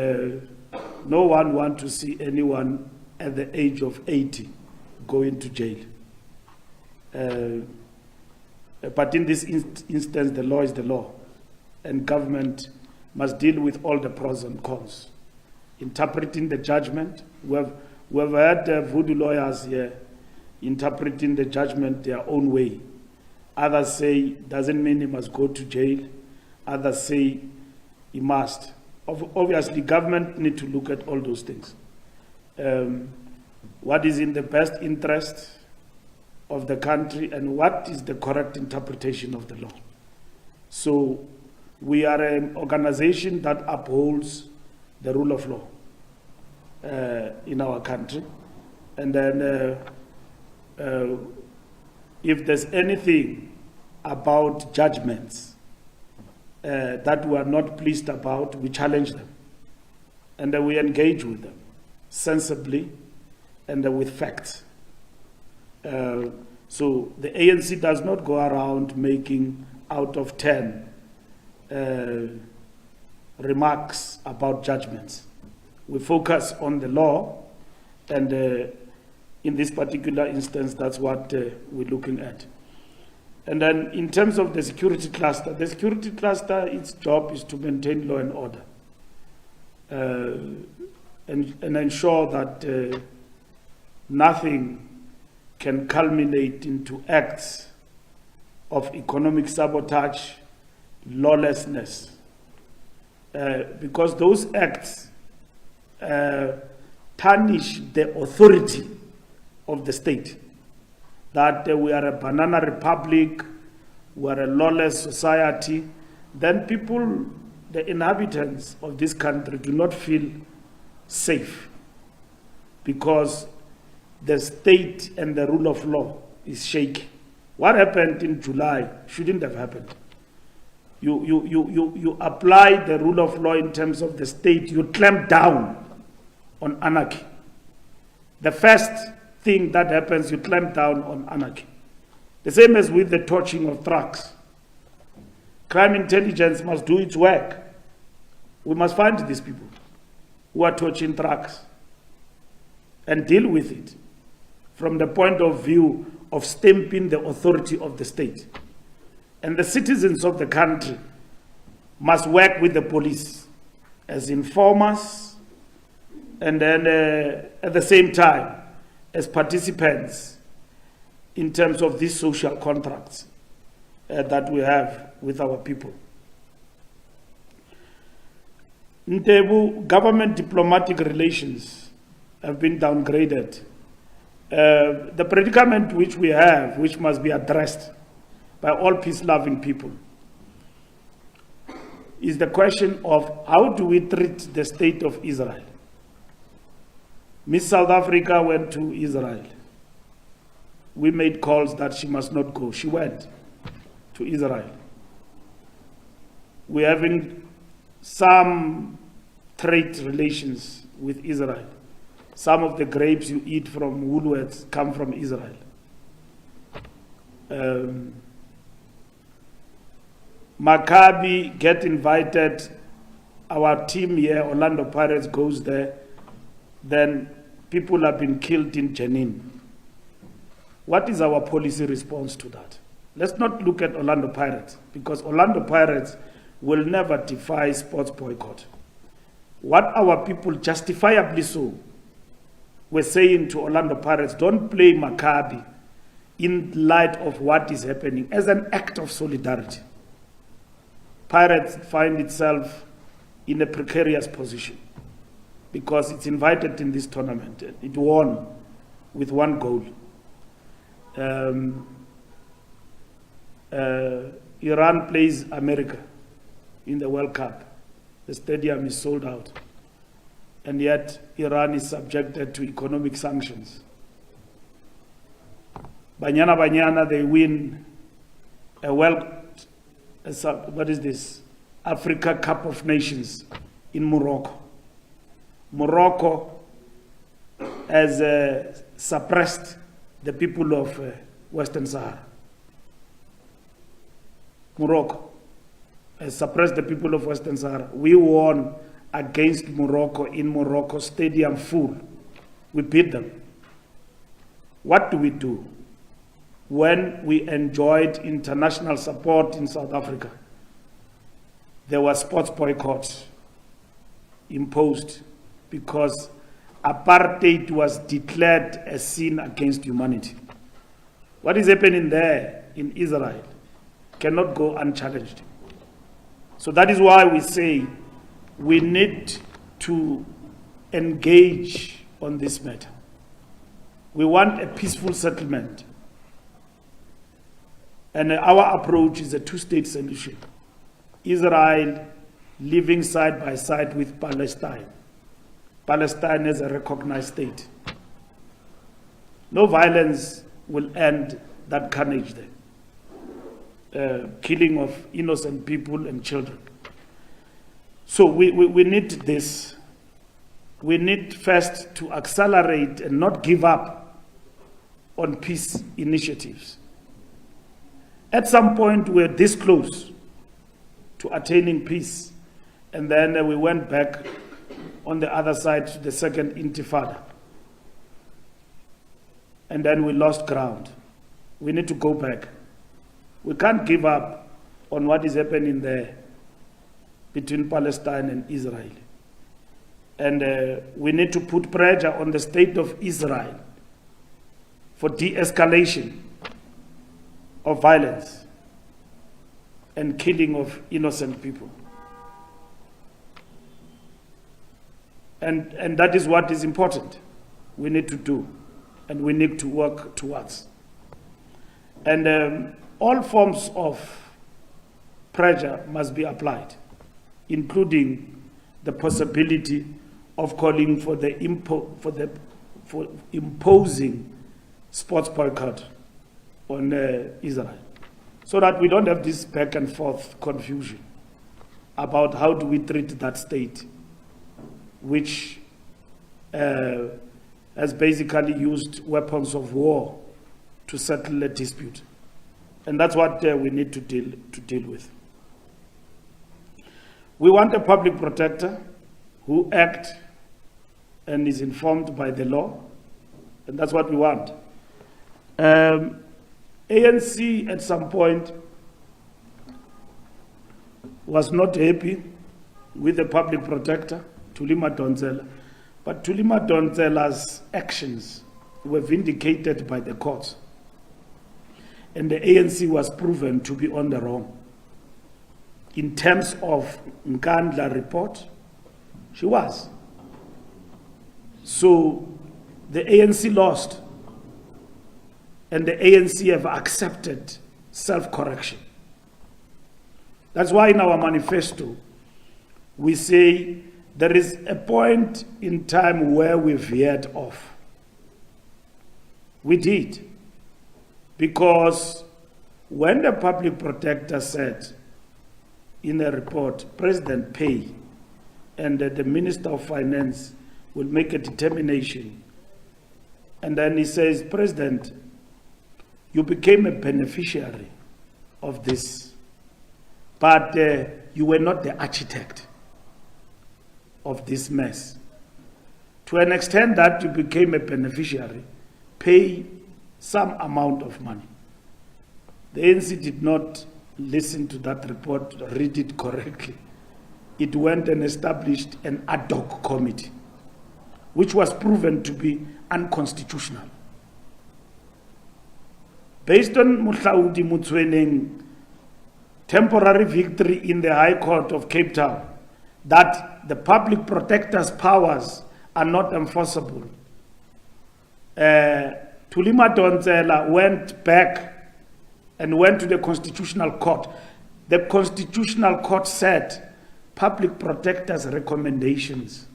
no one wants to see anyone at the age of 80 going to jail. But in this instance, the law is the law, and government must deal with all the pros and cons. Interpreting the judgment, we have had voodoo lawyers here interpreting the judgment their own way. Others say doesn't mean he must go to jail. Others say he must. Obviously, government need to look at all those things. What is in the best interest of the country and what is the correct interpretation of the law. So we are an organization that upholds the rule of law in our country. And then if there's anything about judgments that we are not pleased about, we challenge them. And then we engage with them sensibly and with facts. So the ANC does not go around making out of 10 remarks about judgments. We focus on the law, and in this particular instance, that's what we're looking at. And then in terms of the security cluster, its job is to maintain law and order and ensure that nothing can culminate into acts of economic sabotage, lawlessness, because those acts tarnish the authority of the state. That we are a banana republic, we are a lawless society, then people, the inhabitants of this country, do not feel safe, because the state and the rule of law is shaky. What happened in July shouldn't have happened. You apply the rule of law in terms of the state, you clamp down on anarchy. The first thing that happens, you clamp down on anarchy. The same as with the torching of trucks. Crime intelligence must do its work. We must find these people who are torching trucks and deal with it from the point of view of stamping the authority of the state. And the citizens of the country must work with the police as informers, and then at the same time as participants in terms of these social contracts that we have with our people. Ntebu, government diplomatic relations have been downgraded. The predicament which we have, which must be addressed by all peace-loving people, is the question of how do we treat the state of Israel. Miss South Africa went to Israel. We made calls that she must not go. She went. to Israel. We're having some trade relations with Israel. Some of the grapes you eat from Woolworths come from Israel. Maccabi get invited. Our team here, Orlando Pirates, goes there. Then people have been killed in Jenin. What is our policy response to that? Let's not look at Orlando Pirates, because Orlando Pirates will never defy sports boycott. What our people, justifiably so, were saying to Orlando Pirates, don't play Maccabi in light of what is happening, as an act of solidarity. Pirates find itself in a precarious position because it's invited in this tournament. It won with one goal. Iran plays America in the World Cup. The stadium is sold out. And yet Iran is subjected to economic sanctions. Banyana, they win what is this? Africa Cup of Nations in Morocco. Morocco has suppressed the people of Western Sahara. Morocco has suppressed the people of Western Sahara. We won against Morocco in Morocco, stadium full. We beat them. What do? When we enjoyed international support in South Africa, there was sports boycott imposed because apartheid was declared a sin against humanity. What is happening there in Israel cannot go unchallenged. So that is why we say we need to engage on this matter. We want a peaceful settlement. And our approach is a two-state solution. Israel living side by side with Palestine. Palestine is a recognized state. No violence will end that carnage there. Killing of innocent people and children. So we need this. We need first to accelerate and not give up on peace initiatives. At some point, we're this close to attaining peace, and then we went back on the other side to the second intifada. And then we lost ground. We need to go back. We can't give up on what is happening there between Palestine and Israel. And we need to put pressure on the state of Israel for de-escalation of violence and killing of innocent people. And that is what is important. We need to do, and we need to work towards. And all forms of pressure must be applied, including the possibility of calling for for imposing sports boycott on Israel, so that we don't have this back and forth confusion about how do we treat that state, which has basically used weapons of war to settle a dispute. And that's what we need to deal with. We want a public protector who acts and is informed by the law, and that's what we want. ANC at some point was not happy with the public protector, Thuli Madonsela, but Thuli Madonsela's actions were vindicated by the courts, and the ANC was proven to be on the wrong. In terms of Nkandla report, she was. So the ANC lost, and the ANC have accepted self-correction. That's why in our manifesto, we say there is a point in time where we veered off. We did, because When the public protector said in a report, President pay, and the Minister of Finance will make a determination, and then he says, President, you became a beneficiary of this, but you were not the architect of this mess. To an extent that you became a beneficiary, pay some amount of money. The ANC did not listen to that report, read it correctly. It went and established an ad hoc committee, which was proven to be unconstitutional. Based on Mohlaudi Mutsweneng temporary victory in the High Court of Cape Town, that the public protector's powers are not enforceable, Thulima Dontsela went back and went to the Constitutional Court. The Constitutional Court said public protector's recommendations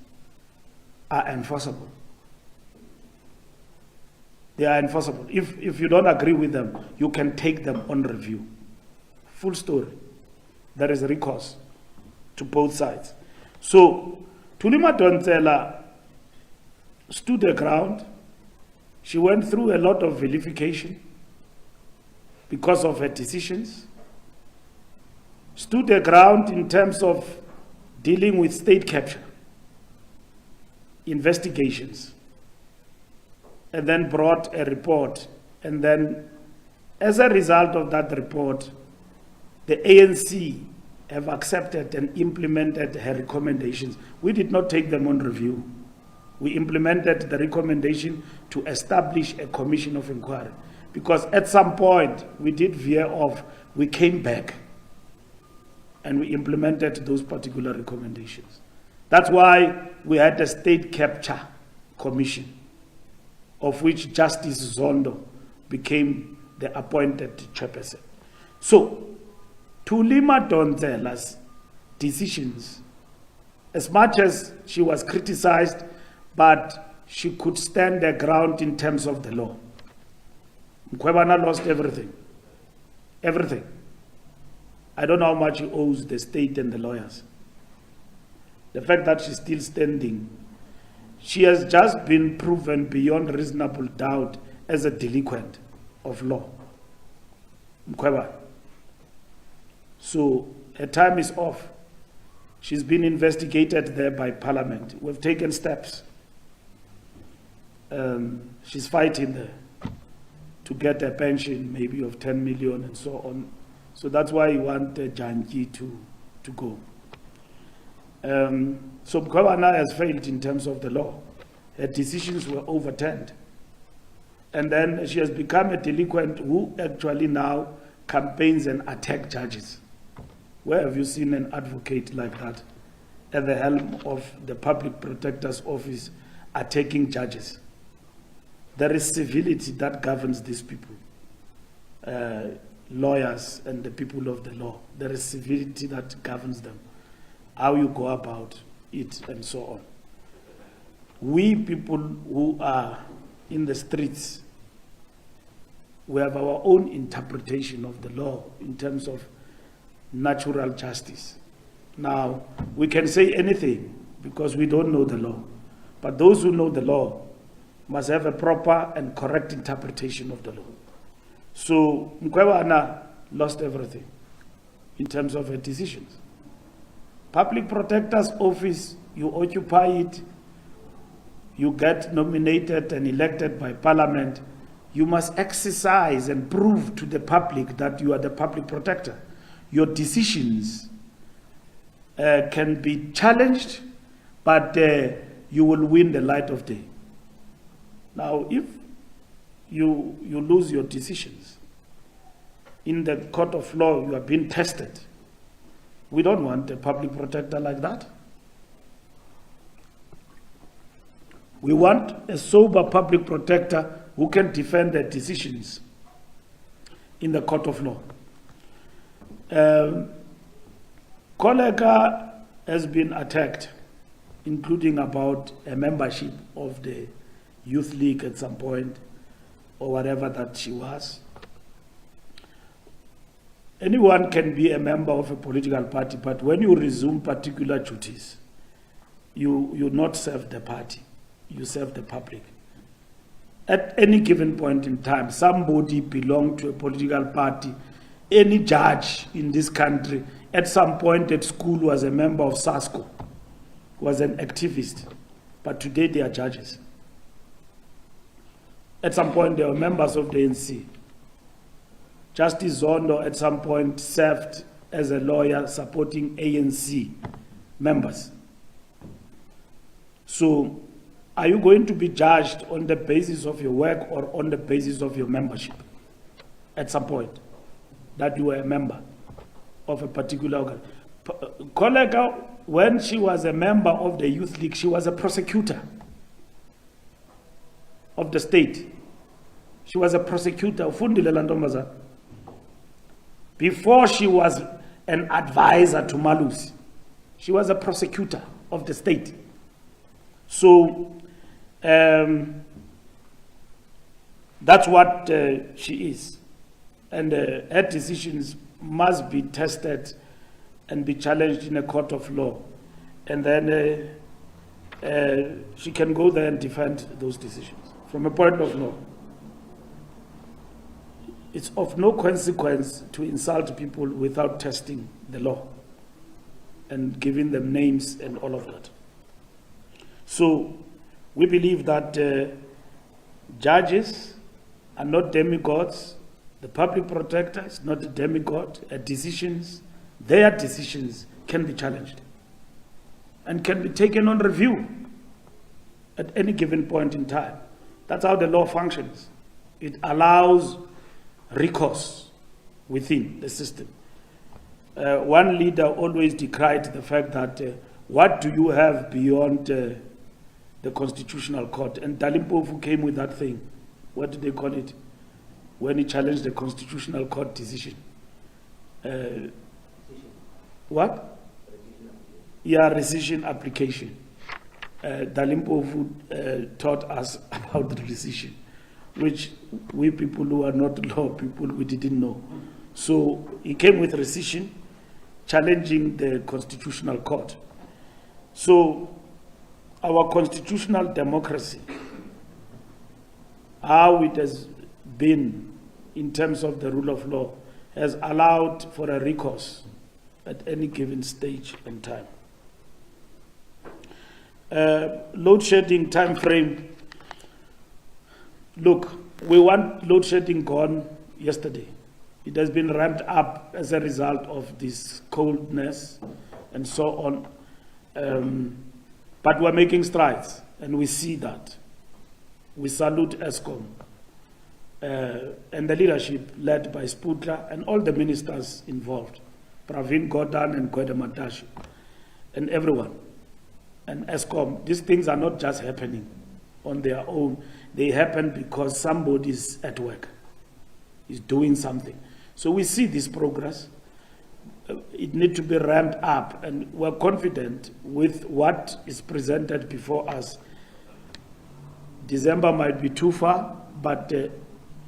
are enforceable. They are enforceable. If you don't agree with them, you can take them on review. Full story. There is recourse to both sides. So, Thulima Dontsela stood her ground. She went through a lot of vilification because of her decisions. Stood her ground in terms of dealing with state capture, investigations, and then brought a report. And then, as a result of that report, the ANC have accepted and implemented her recommendations. We did not take them on review. We implemented the recommendation to establish a commission of inquiry, because at some point we did veer off. We came back and we implemented those particular recommendations. That's why we had a state capture commission, of which Justice Zondo became the appointed chairperson. So, Thulima Dontsela's decisions, as much as she was criticized, but she could stand her ground in terms of the law. Mkhwebana lost everything. Everything. I don't know how much he owes the state and the lawyers. The fact that she's still standing, she has just been proven beyond reasonable doubt as a delinquent of law. Mkhwebana. So her time is off. She's been investigated there by Parliament. We've taken steps. She's fighting there to get a pension maybe of 10 million and so on. So that's why you want Janki to go. So Mkhwebana has failed in terms of the law. Her decisions were overturned. And then she has become a delinquent who actually now campaigns and attacks judges. Where have you seen an advocate like that at the helm of the Public Protector's Office attacking judges? There is civility that governs these people, lawyers and the people of the law. There is civility that governs them, how you go about it and so on. We people who are in the streets, we have our own interpretation of the law in terms of natural justice. Now, we can say anything because we don't know the law. But those who know the law must have a proper and correct interpretation of the law. So, Mkhwebana lost everything in terms of her decisions. Public Protector's Office, you occupy it, you get nominated and elected by Parliament, you must exercise and prove to the public that you are the public protector. Your decisions can be challenged, but you will win the light of day. Now, if you lose your decisions, in the court of law you are being tested. We don't want a public protector like that. We want a sober public protector who can defend their decisions in the court of law. Koleka has been attacked, including about a membership of the Youth League at some point, or whatever that she was. anyone can be a member of a political party, but when you resume particular duties, you not serve the party, you serve the public. At any given point in time, somebody belonged to a political party. Any judge in this country at some point at school was a member of SASCO, was an activist, but today they are judges. At some point they were members of the NEC. Justice Zondo at some point served as a lawyer supporting ANC members. So, are you going to be judged on the basis of your work or on the basis of your membership? At some point, that you were a member of a particular organ. Koleka, when she was a member of the Youth League, she was a prosecutor of the state. She was a prosecutor of Fundile Ntombazana. Before she was an advisor to Malusi, she was a prosecutor of the state. So that's what she is. And her decisions must be tested and be challenged in a court of law. And then she can go there and defend those decisions from a point of law. It's of no consequence to insult people without testing the law and giving them names and all of that. So we believe that judges are not demigods. The public protector is not a demigod. Their decisions can be challenged and can be taken on review at any given point in time. That's how the law functions. It allows recourse within the system. One leader always decried the fact that what do you have beyond the Constitutional Court? And Dalimpofu came with that thing. What did they call it? When he challenged the Constitutional Court decision. What? Yeah, rescission application. Dalimpofu taught us about the rescission, which we people who are not law people, we didn't know. So he came with rescission, challenging the Constitutional Court. So our constitutional democracy, how it has been in terms of the rule of law, has allowed for a recourse at any given stage and time. Load shedding time frame. Look, we want load shedding gone yesterday. It has been ramped up as a result of this coldness and so on. But we're making strides, and we see that. We salute ESCOM and the leadership led by Sputla and all the ministers involved, Pravin Gordhan and Gwede Mantashe, and everyone. And ESCOM, these things are not just happening on their own. They happen because somebody's at work, is doing something. So we see this progress. It needs to be ramped up, and we're confident with what is presented before us. December might be too far, but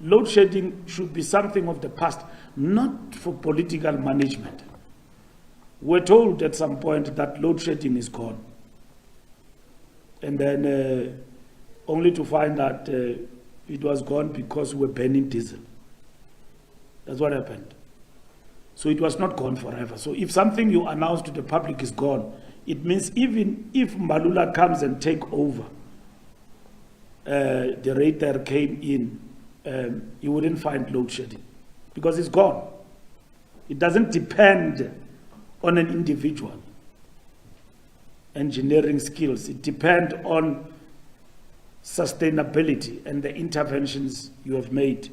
load shedding should be something of the past, not for political management. We're told at some point that load shedding is gone. And then only to find that it was gone because we were burning diesel. That's what happened. So it was not gone forever. So if something you announce to the public is gone, it means even if Mbalula comes and take over, the rate that came in, you wouldn't find load shedding because it's gone. It doesn't depend on an individual engineering skills. It depends on sustainability and the interventions you have made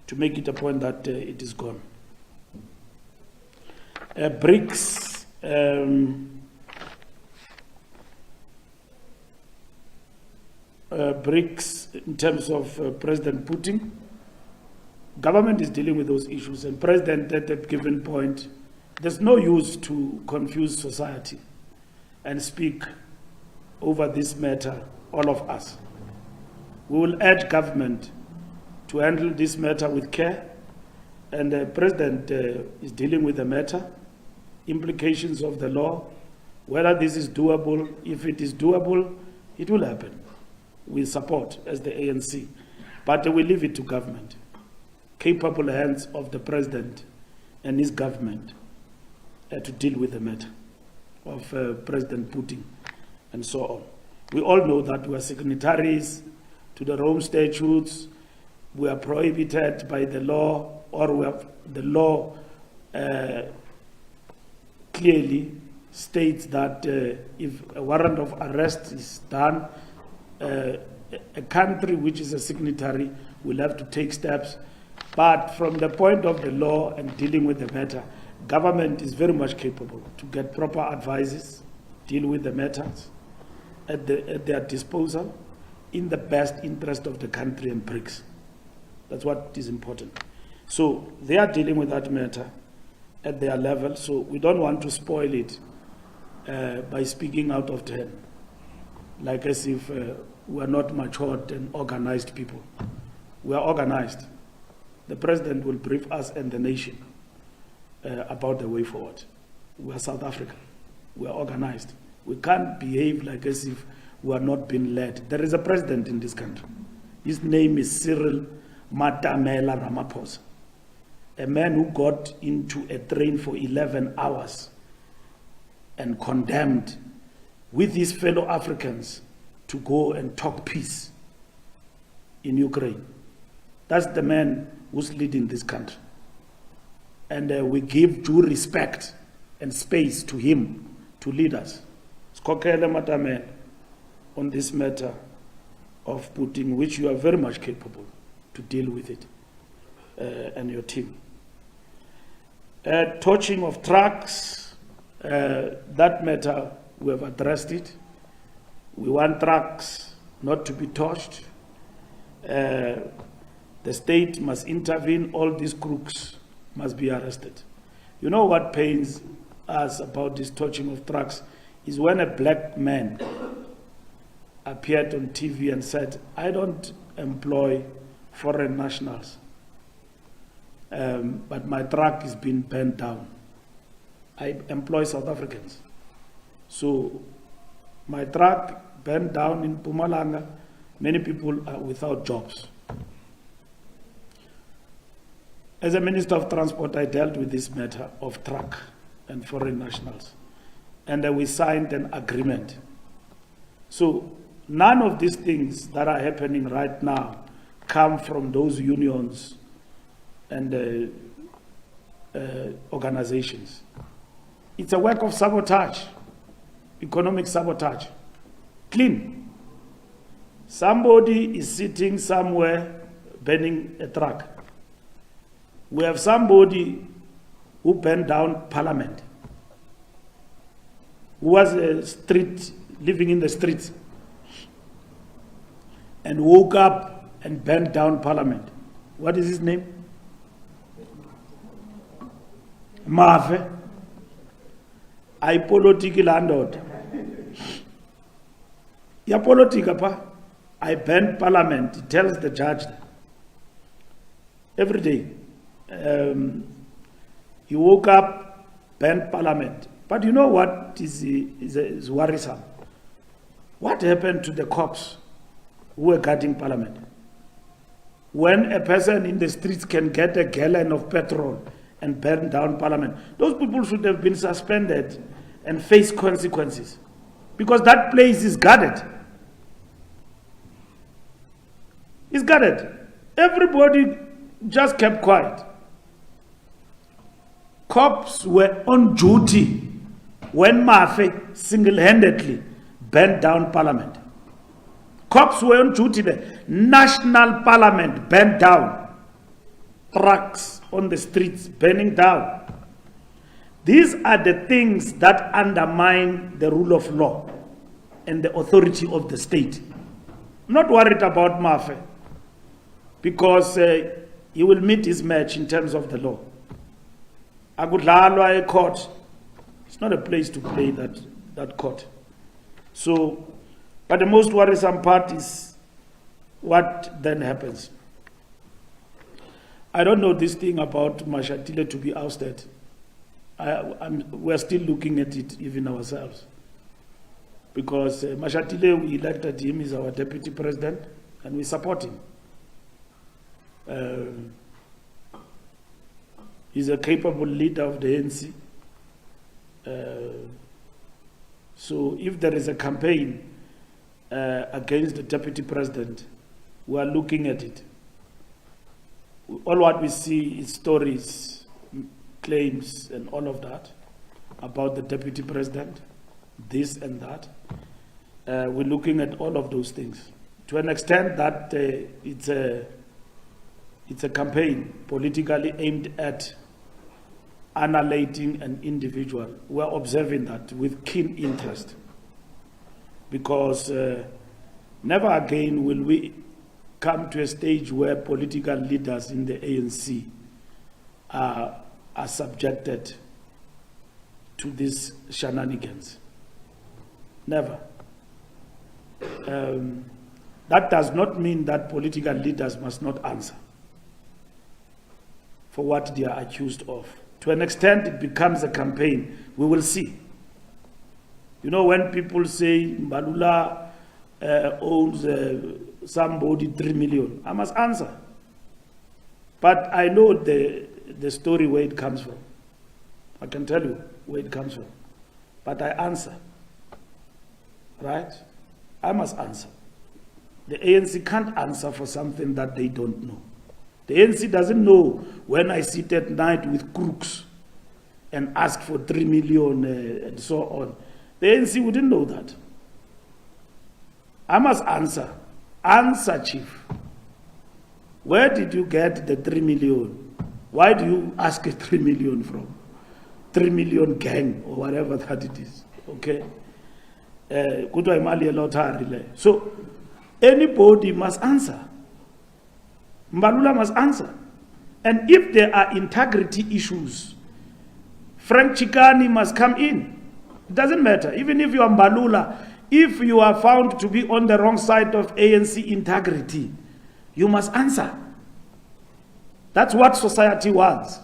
to make it a point that it is gone. BRICS, BRICS in terms of President Putin, government is dealing with those issues, and President at that given point, there's no use to confuse society and speak over this matter, all of us. We will urge government to handle this matter with care And the President is dealing with the matter, implications of the law, whether this is doable. If it is doable, it will happen. We support as the ANC. But we leave it to government, capable hands of the President and his government to deal with the matter of President Putin and so on. We all know that we are signatories to the Rome Statutes. We are prohibited by the law, or we have the law clearly states that if a warrant of arrest is done, a country which is a signatory will have to take steps. But from the point of the law and dealing with the matter, government is very much capable to get proper advices, deal with the matters at their disposal in the best interest of the country and BRICS. That's what is important. So they are dealing with that matter at their level, so we don't want to spoil it by speaking out of turn, like as if we are not matured and organized people. We are organized. The President will brief us and the nation about the way forward. We are South Africa. We are organized. We can't behave like as if we are not being led. There is a president in this country. His name is Cyril Matamela Ramaphosa, a man who got into a train for 11 hours and condemned with his fellow Africans to go and talk peace in Ukraine. That's the man who's leading this country. And we give due respect and space to him to lead us. Skokele Matamela on this matter of Putin, which you are very much capable to deal with it, and your team. Torching of trucks, that matter, we have addressed it. We want trucks not to be torched. The state must intervene. All these crooks must be arrested. You know what pains us about this torching of trucks is when a black man appeared on TV and said, I don't employ foreign nationals, but my truck is being burned down. I employ South Africans. So my truck burned down in Mpumalanga, many people are without jobs. As a Minister of Transport, I dealt with this matter of truck and foreign nationals, and we signed an agreement. So none of these things that are happening right now come from those unions and organizations. It's a work of sabotage, economic sabotage. Clean. Somebody is sitting somewhere burning a truck. We have somebody who burned down Parliament, who was living in the streets, and woke up and burned down Parliament. What is his name? Mafe. I politiki landlord. Ya politika pa. I burned Parliament. He tells the judge every day. He woke up, burned Parliament. But you know what is worrisome? What happened to the cops who were guarding Parliament? When a person in the streets can get a gallon of petrol and burn down Parliament, those people should have been suspended and face consequences, because that place is guarded. It's guarded. Everybody just kept quiet. Cops were on duty when Mafe single-handedly burned down Parliament. Cops were on duty there. National Parliament burned down. Trucks on the streets burning down. These are the things that undermine the rule of law and the authority of the state. I'm not worried about Mafe, because he will meet his match in terms of the law. Agudlalwa a court. It's not a place to play that court. So, but the most worrisome part is what then happens. I don't know this thing about Mashatile to be ousted. We're still looking at it even ourselves. Because Mashatile, we elected him as our deputy president, and we support him. He's a capable leader of the ANC. So if there is a campaign against the deputy president, we are looking at it. All what we see is stories, claims, and all of that about the deputy president, this and that. We're looking at all of those things. To an extent that it's a campaign politically aimed at annihilating an individual. We're observing that with keen interest, because never again will we come to a stage where political leaders in the ANC are subjected to these shenanigans. Never. That does not mean that political leaders must not answer for what they are accused of. To an extent, it becomes a campaign. We will see. You know, when people say Mbalula owns somebody 3 million, I must answer. But I know the story where it comes from. I can tell you where it comes from. But I answer. Right? I must answer. The ANC can't answer for something that they don't know. The ANC doesn't know when I sit at night with crooks and ask for 3 million and so on. The ANC wouldn't know that. I must answer. Answer, Chief. Where did you get the 3 million? Why do you ask a 3 million from? 3 million gang or whatever that it is. Okay? So, anybody must answer. Mbalula must answer. And if there are integrity issues, Frank Chikani must come in. It doesn't matter. Even if you are Mbalula, if you are found to be on the wrong side of ANC integrity, you must answer. That's what society wants.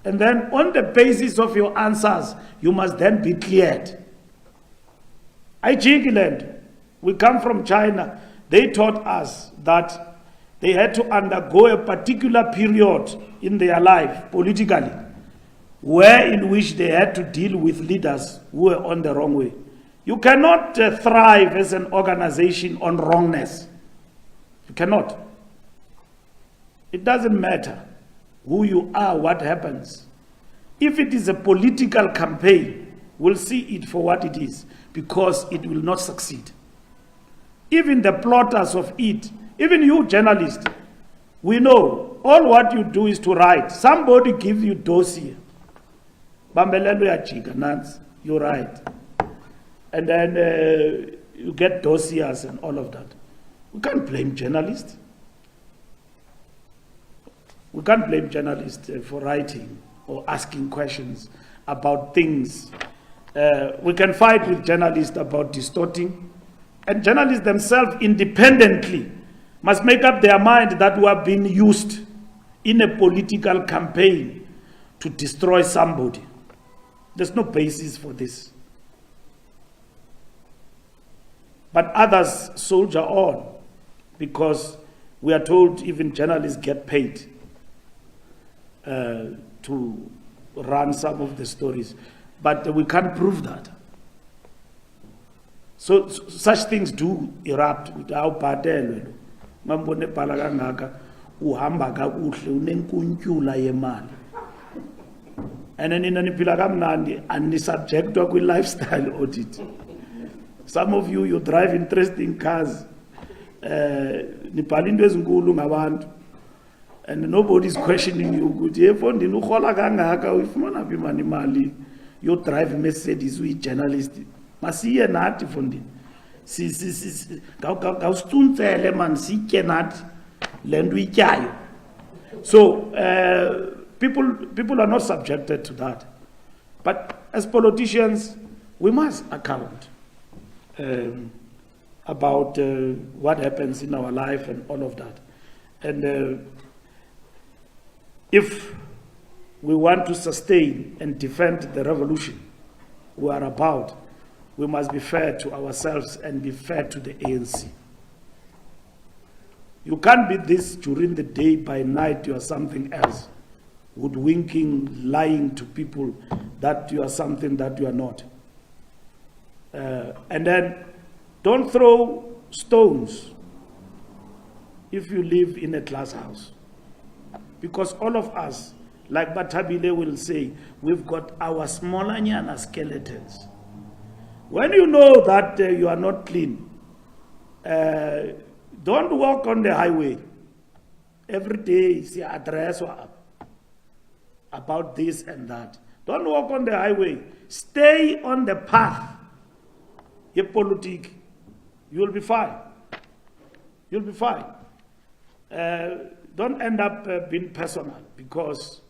And then on the basis of your answers, you must then be cleared. Land, we come from China. They taught us that they had to undergo a particular period in their life, politically, where in which they had to deal with leaders who were on the wrong way. You cannot thrive as an organization on wrongness. You cannot. It doesn't matter who you are, what happens. If it is a political campaign, we'll see it for what it is, because it will not succeed. Even the plotters of it, even you journalists, we know all what you do is to write. Somebody gives you dossier. Bambelelo ya chica, Nance, you write. And then you get dossiers and all of that. We can't blame journalists. We can't blame journalists for writing or asking questions about things. We can fight with journalists about distorting. And journalists themselves independently must make up their mind that we are being used in a political campaign to destroy somebody. There's no basis for this. But others soldier on, because we are told even journalists get paid to run some of the stories. But we can't prove that. So such things do erupt without pattern. Mambone palagangaka uhamba kakuhle unenkuntyula yemali. And then inanipila kamnandi and subject to lifestyle audit. Some of you drive interesting cars. Nipala into ezinkulu ngabantu. And nobody's questioning you. Ukuthi efondini ukhola kangaka uyifumana phi imali. You drive Mercedes uyi journalist. Masiye nathi fondini. Gawustuntsele man sitye nathi lento uyityayo. So people are not subjected to that. But as politicians, we must account about what happens in our life and all of that. And If we want to sustain and defend the revolution we are about, we must be fair to ourselves and be fair to the ANC. You can't be this during the day, by night you are something else. Hoodwinking, lying to people that you are something that you are not. And then don't throw stones if you live in a glass house. Because all of us, like Batabile will say, we've got our smallanyana skeletons. When you know that you are not clean, don't walk on the highway. Every day, see address about this and that. Don't walk on the highway. Stay on the path. Your politic, you will be fine. You'll be fine. Don't end up being personal, because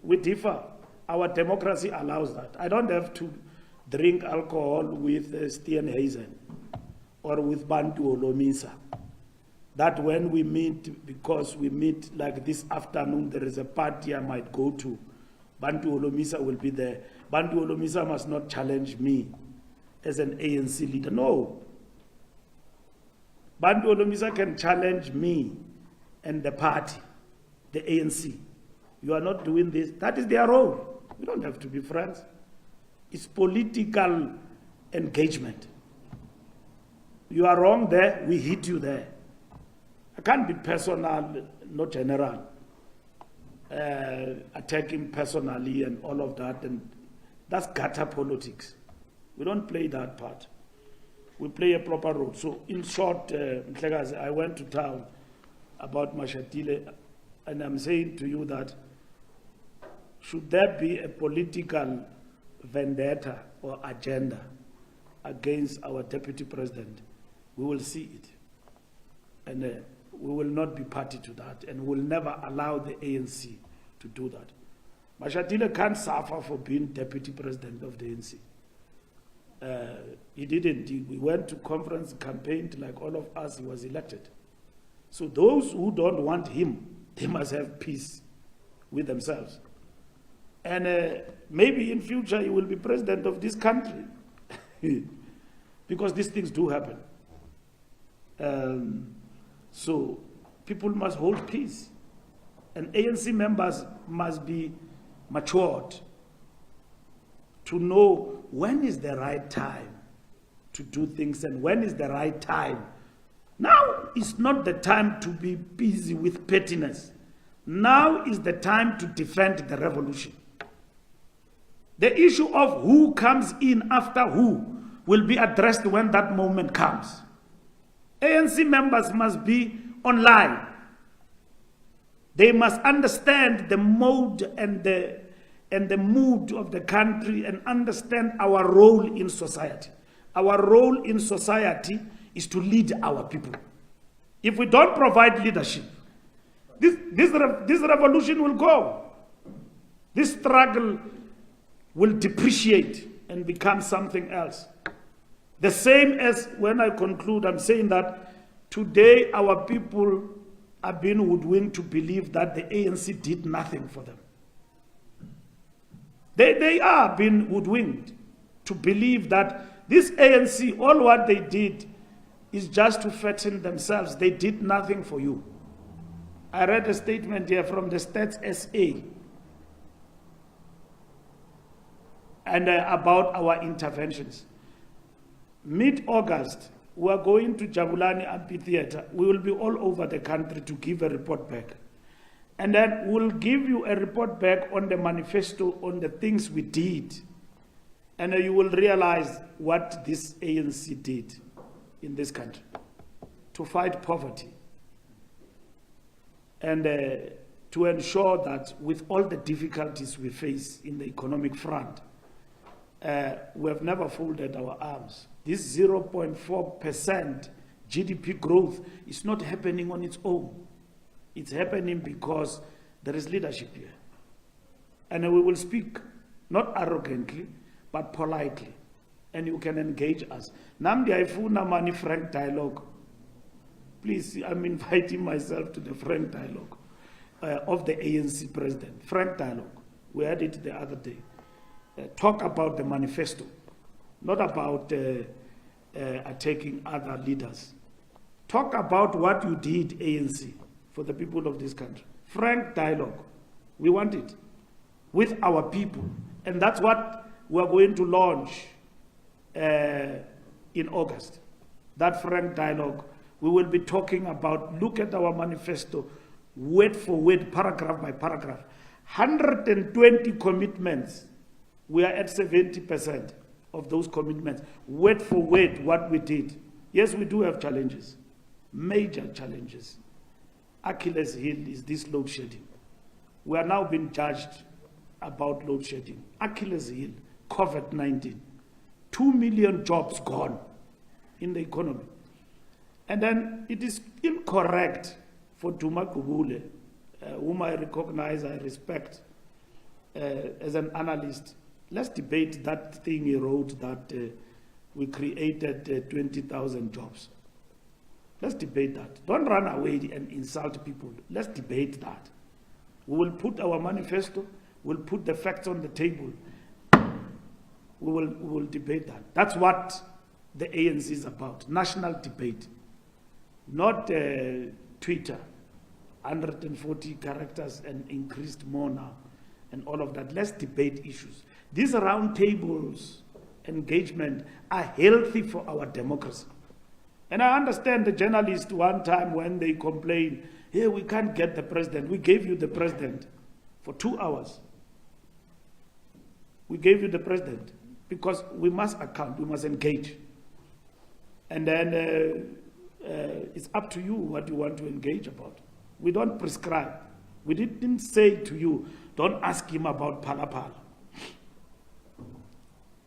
we differ. Our democracy allows that. I don't have to drink alcohol with Steenhuisen or with Bantu Olomisa. That when we meet, because we meet like this afternoon, there is a party I might go to. Bantu Olomisa will be there. Bantu Olomisa must not challenge me as an ANC leader. No. Bantu Olomisa can challenge me and the party, the ANC. You are not doing this. That is their role. We don't have to be friends. It's political engagement. You are wrong there, we hit you there. I can't be personal, not general. Attacking personally and all of that, and that's gutter politics. We don't play that part. We play a proper role. So in short, I went to town about Mashatile, and I'm saying to you that should there be a political vendetta or agenda against our deputy president, we will see it. And we will not be party to that, and will never allow the ANC to do that. Mashatile can't suffer for being deputy president of the ANC. He didn't. We went to conference, campaigned like all of us, he was elected. So those who don't want him, they must have peace with themselves. And maybe in future he will be president of this country. Because these things do happen. So people must hold peace. And ANC members must be matured to know when is the right time to do things and when is the right time. Now is not the time to be busy with pettiness. Now is the time to defend the revolution. The issue of who comes in after who will be addressed when that moment comes. ANC members must be online. They must understand the mode and the mood of the country and understand our role in society. Our role in society is to lead our people. If we don't provide leadership, this revolution will go. This struggle will depreciate and become something else. The same as when I conclude, I'm saying that today our people are being hoodwinked to believe that the ANC did nothing for them. They are being hoodwinked to believe that this ANC, all what they did is just to fatten themselves. They did nothing for you. I read a statement here from the Stats SA and about our interventions. Mid-August, we are going to Jabulani Amphitheatre. We will be all over the country to give a report back. And then we'll give you a report back on the manifesto, on the things we did. And you will realize what this ANC did in this country to fight poverty. And to ensure that with all the difficulties we face in the economic front, we have never folded our arms. This 0.4% GDP growth is not happening on its own. It's happening because there is leadership here. And we will speak, not arrogantly, but politely. And you can engage us. Namdi Aifuna Mani frank dialogue. Please, I'm inviting myself to the frank dialogue. of the ANC president. Frank dialogue. We had it the other day. Talk about the manifesto, not about attacking other leaders. Talk about what you did, ANC, for the people of this country. Frank dialogue. We want it with our people. And that's what we're going to launch in August. That frank dialogue. We will be talking about, look at our manifesto, word for word, paragraph by paragraph. 120 commitments. We are at 70% of those commitments. Word for word, what we did. Yes, we do have challenges, major challenges. Achilles' heel is this load shedding. We are now being judged about load shedding. Achilles' heel, COVID-19. 2 million jobs gone in the economy. And then it is incorrect for Duma Gubule, whom I recognize, I respect as an analyst. Let's debate that thing he wrote that we created 20,000 jobs. Let's debate that. Don't run away and insult people. Let's debate that. We will put our manifesto, we'll put the facts on the table. We will debate that. That's what the ANC is about, national debate. Not Twitter, 140 characters and increased more now, and all of that. Let's debate issues. These round tables, engagement, are healthy for our democracy. And I understand the journalists one time when they complain, hey, we can't get the president. We gave you the president for 2 hours. We gave you the president because we must account, we must engage. And then it's up to you what you want to engage about. We don't prescribe. We didn't say to you, don't ask him about Phala.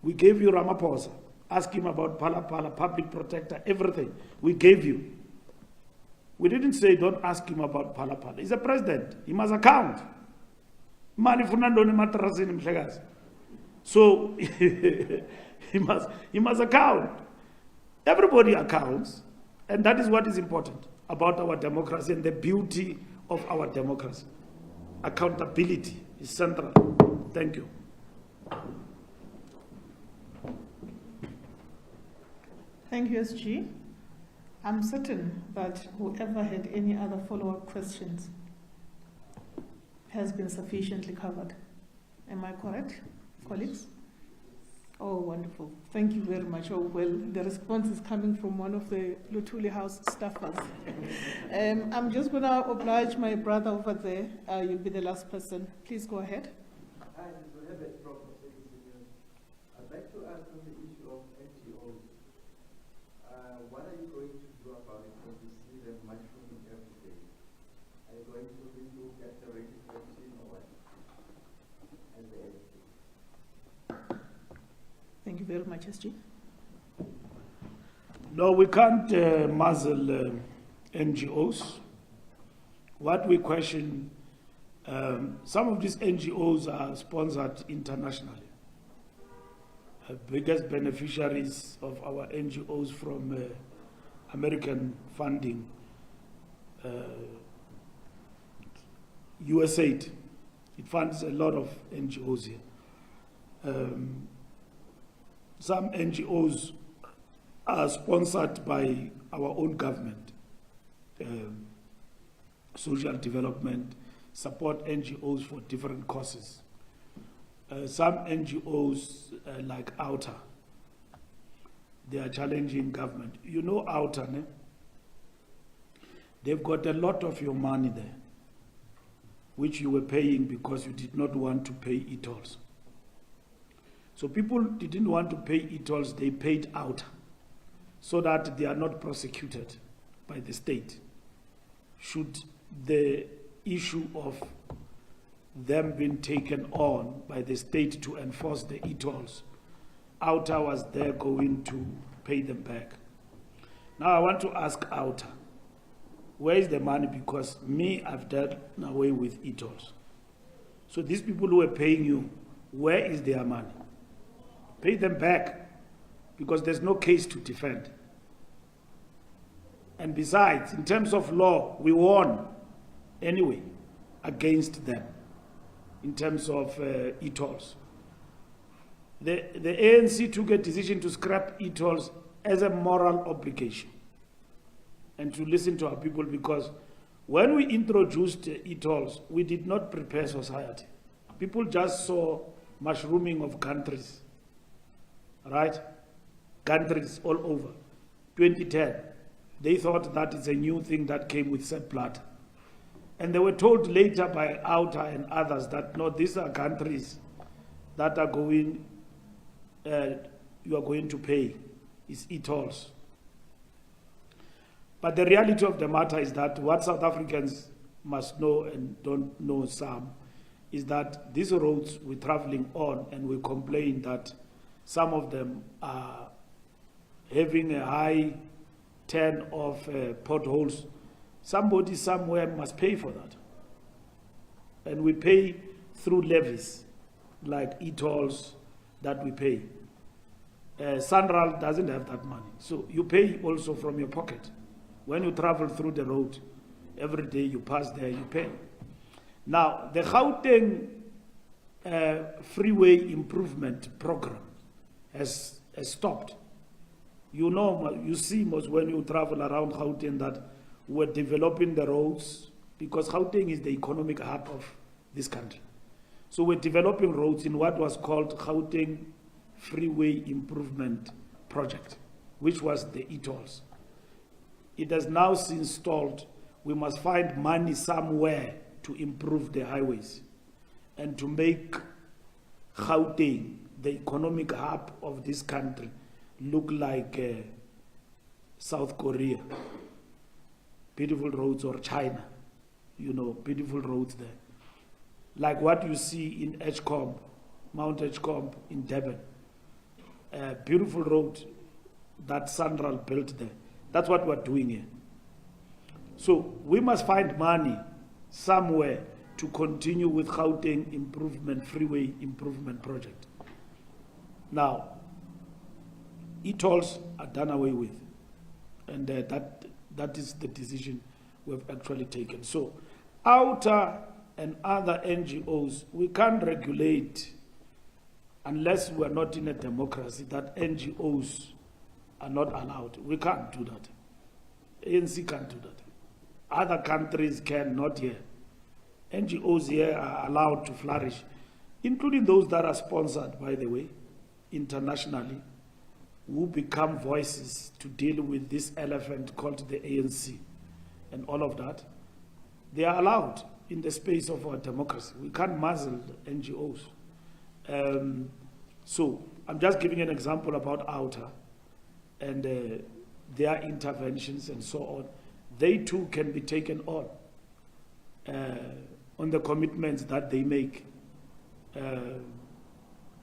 We gave you Ramaphosa. Ask him about Phala, public protector, everything. We gave you. We didn't say don't ask him about Phala. He's a president. He must account. So he must account. Everybody accounts. And that is what is important about our democracy and the beauty of our democracy. Accountability is central. Thank you. Thank you, SG. I'm certain that whoever had any other follow-up questions has been sufficiently covered. Am I correct, colleagues? Oh, wonderful. Thank you very much. Oh, well, the response is coming from one of the Luthuli House staffers. I'm just going to oblige my brother over there. You'll be the last person. Please go ahead. Hi, Mr. Herbert from I'd like to ask on the issue of NGOs. What are you going to do about it when you see them mushrooming every day? Are you going to relook at the registration or what? And the NEC? Thank you very much, SG. No, we can't muzzle NGOs. What we question, some of these NGOs are sponsored internationally. Biggest beneficiaries of our NGOs from American funding, USAID. It funds a lot of NGOs here. Some NGOs are sponsored by our own government, social development, support NGOs for different causes. Some NGOs like OUTA, they are challenging government. You know OUTA, ne? They've got a lot of your money there, which you were paying because you did not want to pay e-tolls. So people didn't want to pay e-tolls, they paid OUTA so that they are not prosecuted by the state. Should the issue of them being taken on by the state to enforce the e-tolls, OUTA was there going to pay them back. Now I want to ask OUTA, where is the money? Because I've done away with e-tolls. So these people who are paying you, where is their money? Pay them back, because there's no case to defend. And besides, in terms of law, we won anyway. against them in terms of e-tolls. The ANC took a decision to scrap e-tolls as a moral obligation and to listen to our people, because when we introduced e-tolls, we did not prepare society. People just saw mushrooming of countries, right? Countries all over. 2010, they thought that is a new thing that came with Sepp Blatter. And they were told later by Outer and others that no, these are countries that are going, you are going to pay. It's e-tolls. But the reality of the matter is that what South Africans must know, and don't know some, is that these roads we're traveling on, and we complain that some of them are having a high turn of potholes. Somebody somewhere must pay for that. And we pay through levies, like e-tolls that we pay. Sanral doesn't have that money. So you pay also from your pocket. When you travel through the road, every day you pass there, you pay. Now, the Gauteng freeway improvement program has stopped. You know, you see most when you travel around Gauteng that we're developing the roads, because Gauteng is the economic hub of this country. So we're developing roads in what was called Gauteng Freeway Improvement Project, which was the e-tolls. It has now since stalled. We must find money somewhere to improve the highways and to make Gauteng, the economic hub of this country, look like South Korea. Beautiful roads, or China, you know, beautiful roads there. Like what you see in Edgecombe, Mount Edgecombe in Durban. Beautiful road that Sanral built there. That's what we're doing here. So we must find money somewhere to continue with Gauteng Freeway Improvement Project. Now, e-tolls are done away with, and that is the decision we've actually taken. So, Outer and other NGOs, we can't regulate unless we're not in a democracy that NGOs are not allowed. We can't do that. ANC can't do that. Other countries can, not here. NGOs here are allowed to flourish, including those that are sponsored, by the way, internationally, who become voices to deal with this elephant called the ANC and all of that. They are allowed in the space of our democracy. We can't muzzle NGOs. So I'm just giving an example about Outer and their interventions and so on. They too can be taken on the commitments that they make.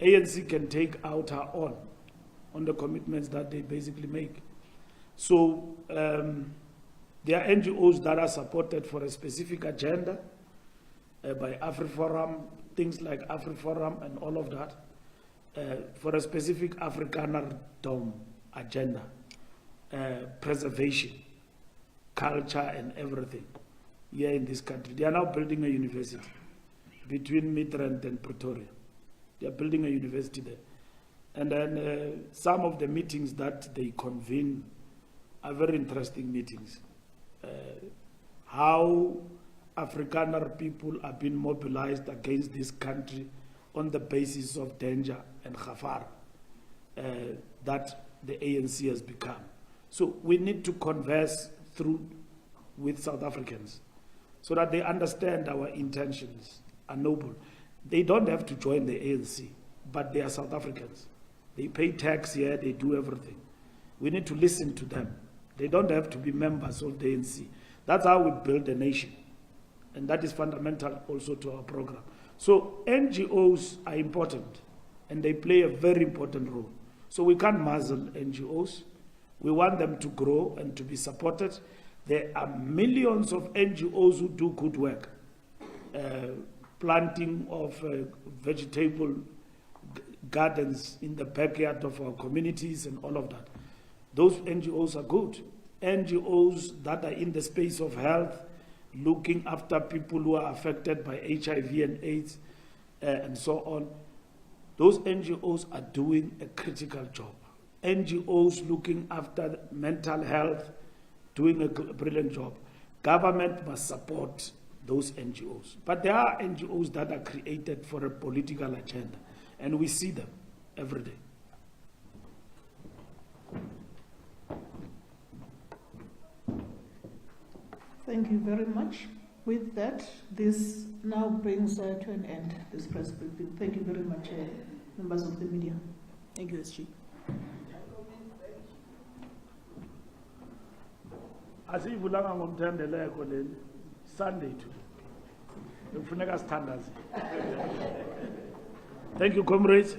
ANC can take Outer on the commitments that they basically make. So there are NGOs that are supported for a specific agenda by AfriForum, things like AfriForum and all of that, for a specific Afrikanerdom agenda, preservation, culture and everything here in this country. They are now building a university between Midrand and Pretoria. They are building a university there. And then some of the meetings that they convene are very interesting meetings. How Afrikaner people are being mobilized against this country on the basis of danger and khafar that the ANC has become. So we need to converse through with South Africans so that they understand our intentions are noble. They don't have to join the ANC, but they are South Africans. They pay tax here, they do everything. We need to listen to them. They don't have to be members of the ANC. That's how we build a nation. And that is fundamental also to our program. So NGOs are important, and they play a very important role. So we can't muzzle NGOs. We want them to grow and to be supported. There are millions of NGOs who do good work. Planting of vegetable gardens in the backyard of our communities and all of that. Those NGOs are good. NGOs that are in the space of health, looking after people who are affected by HIV and AIDS and so on. Those NGOs are doing a critical job. NGOs looking after mental health, doing a brilliant job. Government must support those NGOs. But there are NGOs that are created for a political agenda, and we see them every day. Thank you very much. With that, this now brings to an end this press briefing. Thank you very much, members of the media. Thank you, SG. Asivulanga ngomthandeleko leli Sunday to. Kufuneka sithandaze. Thank you, comrades.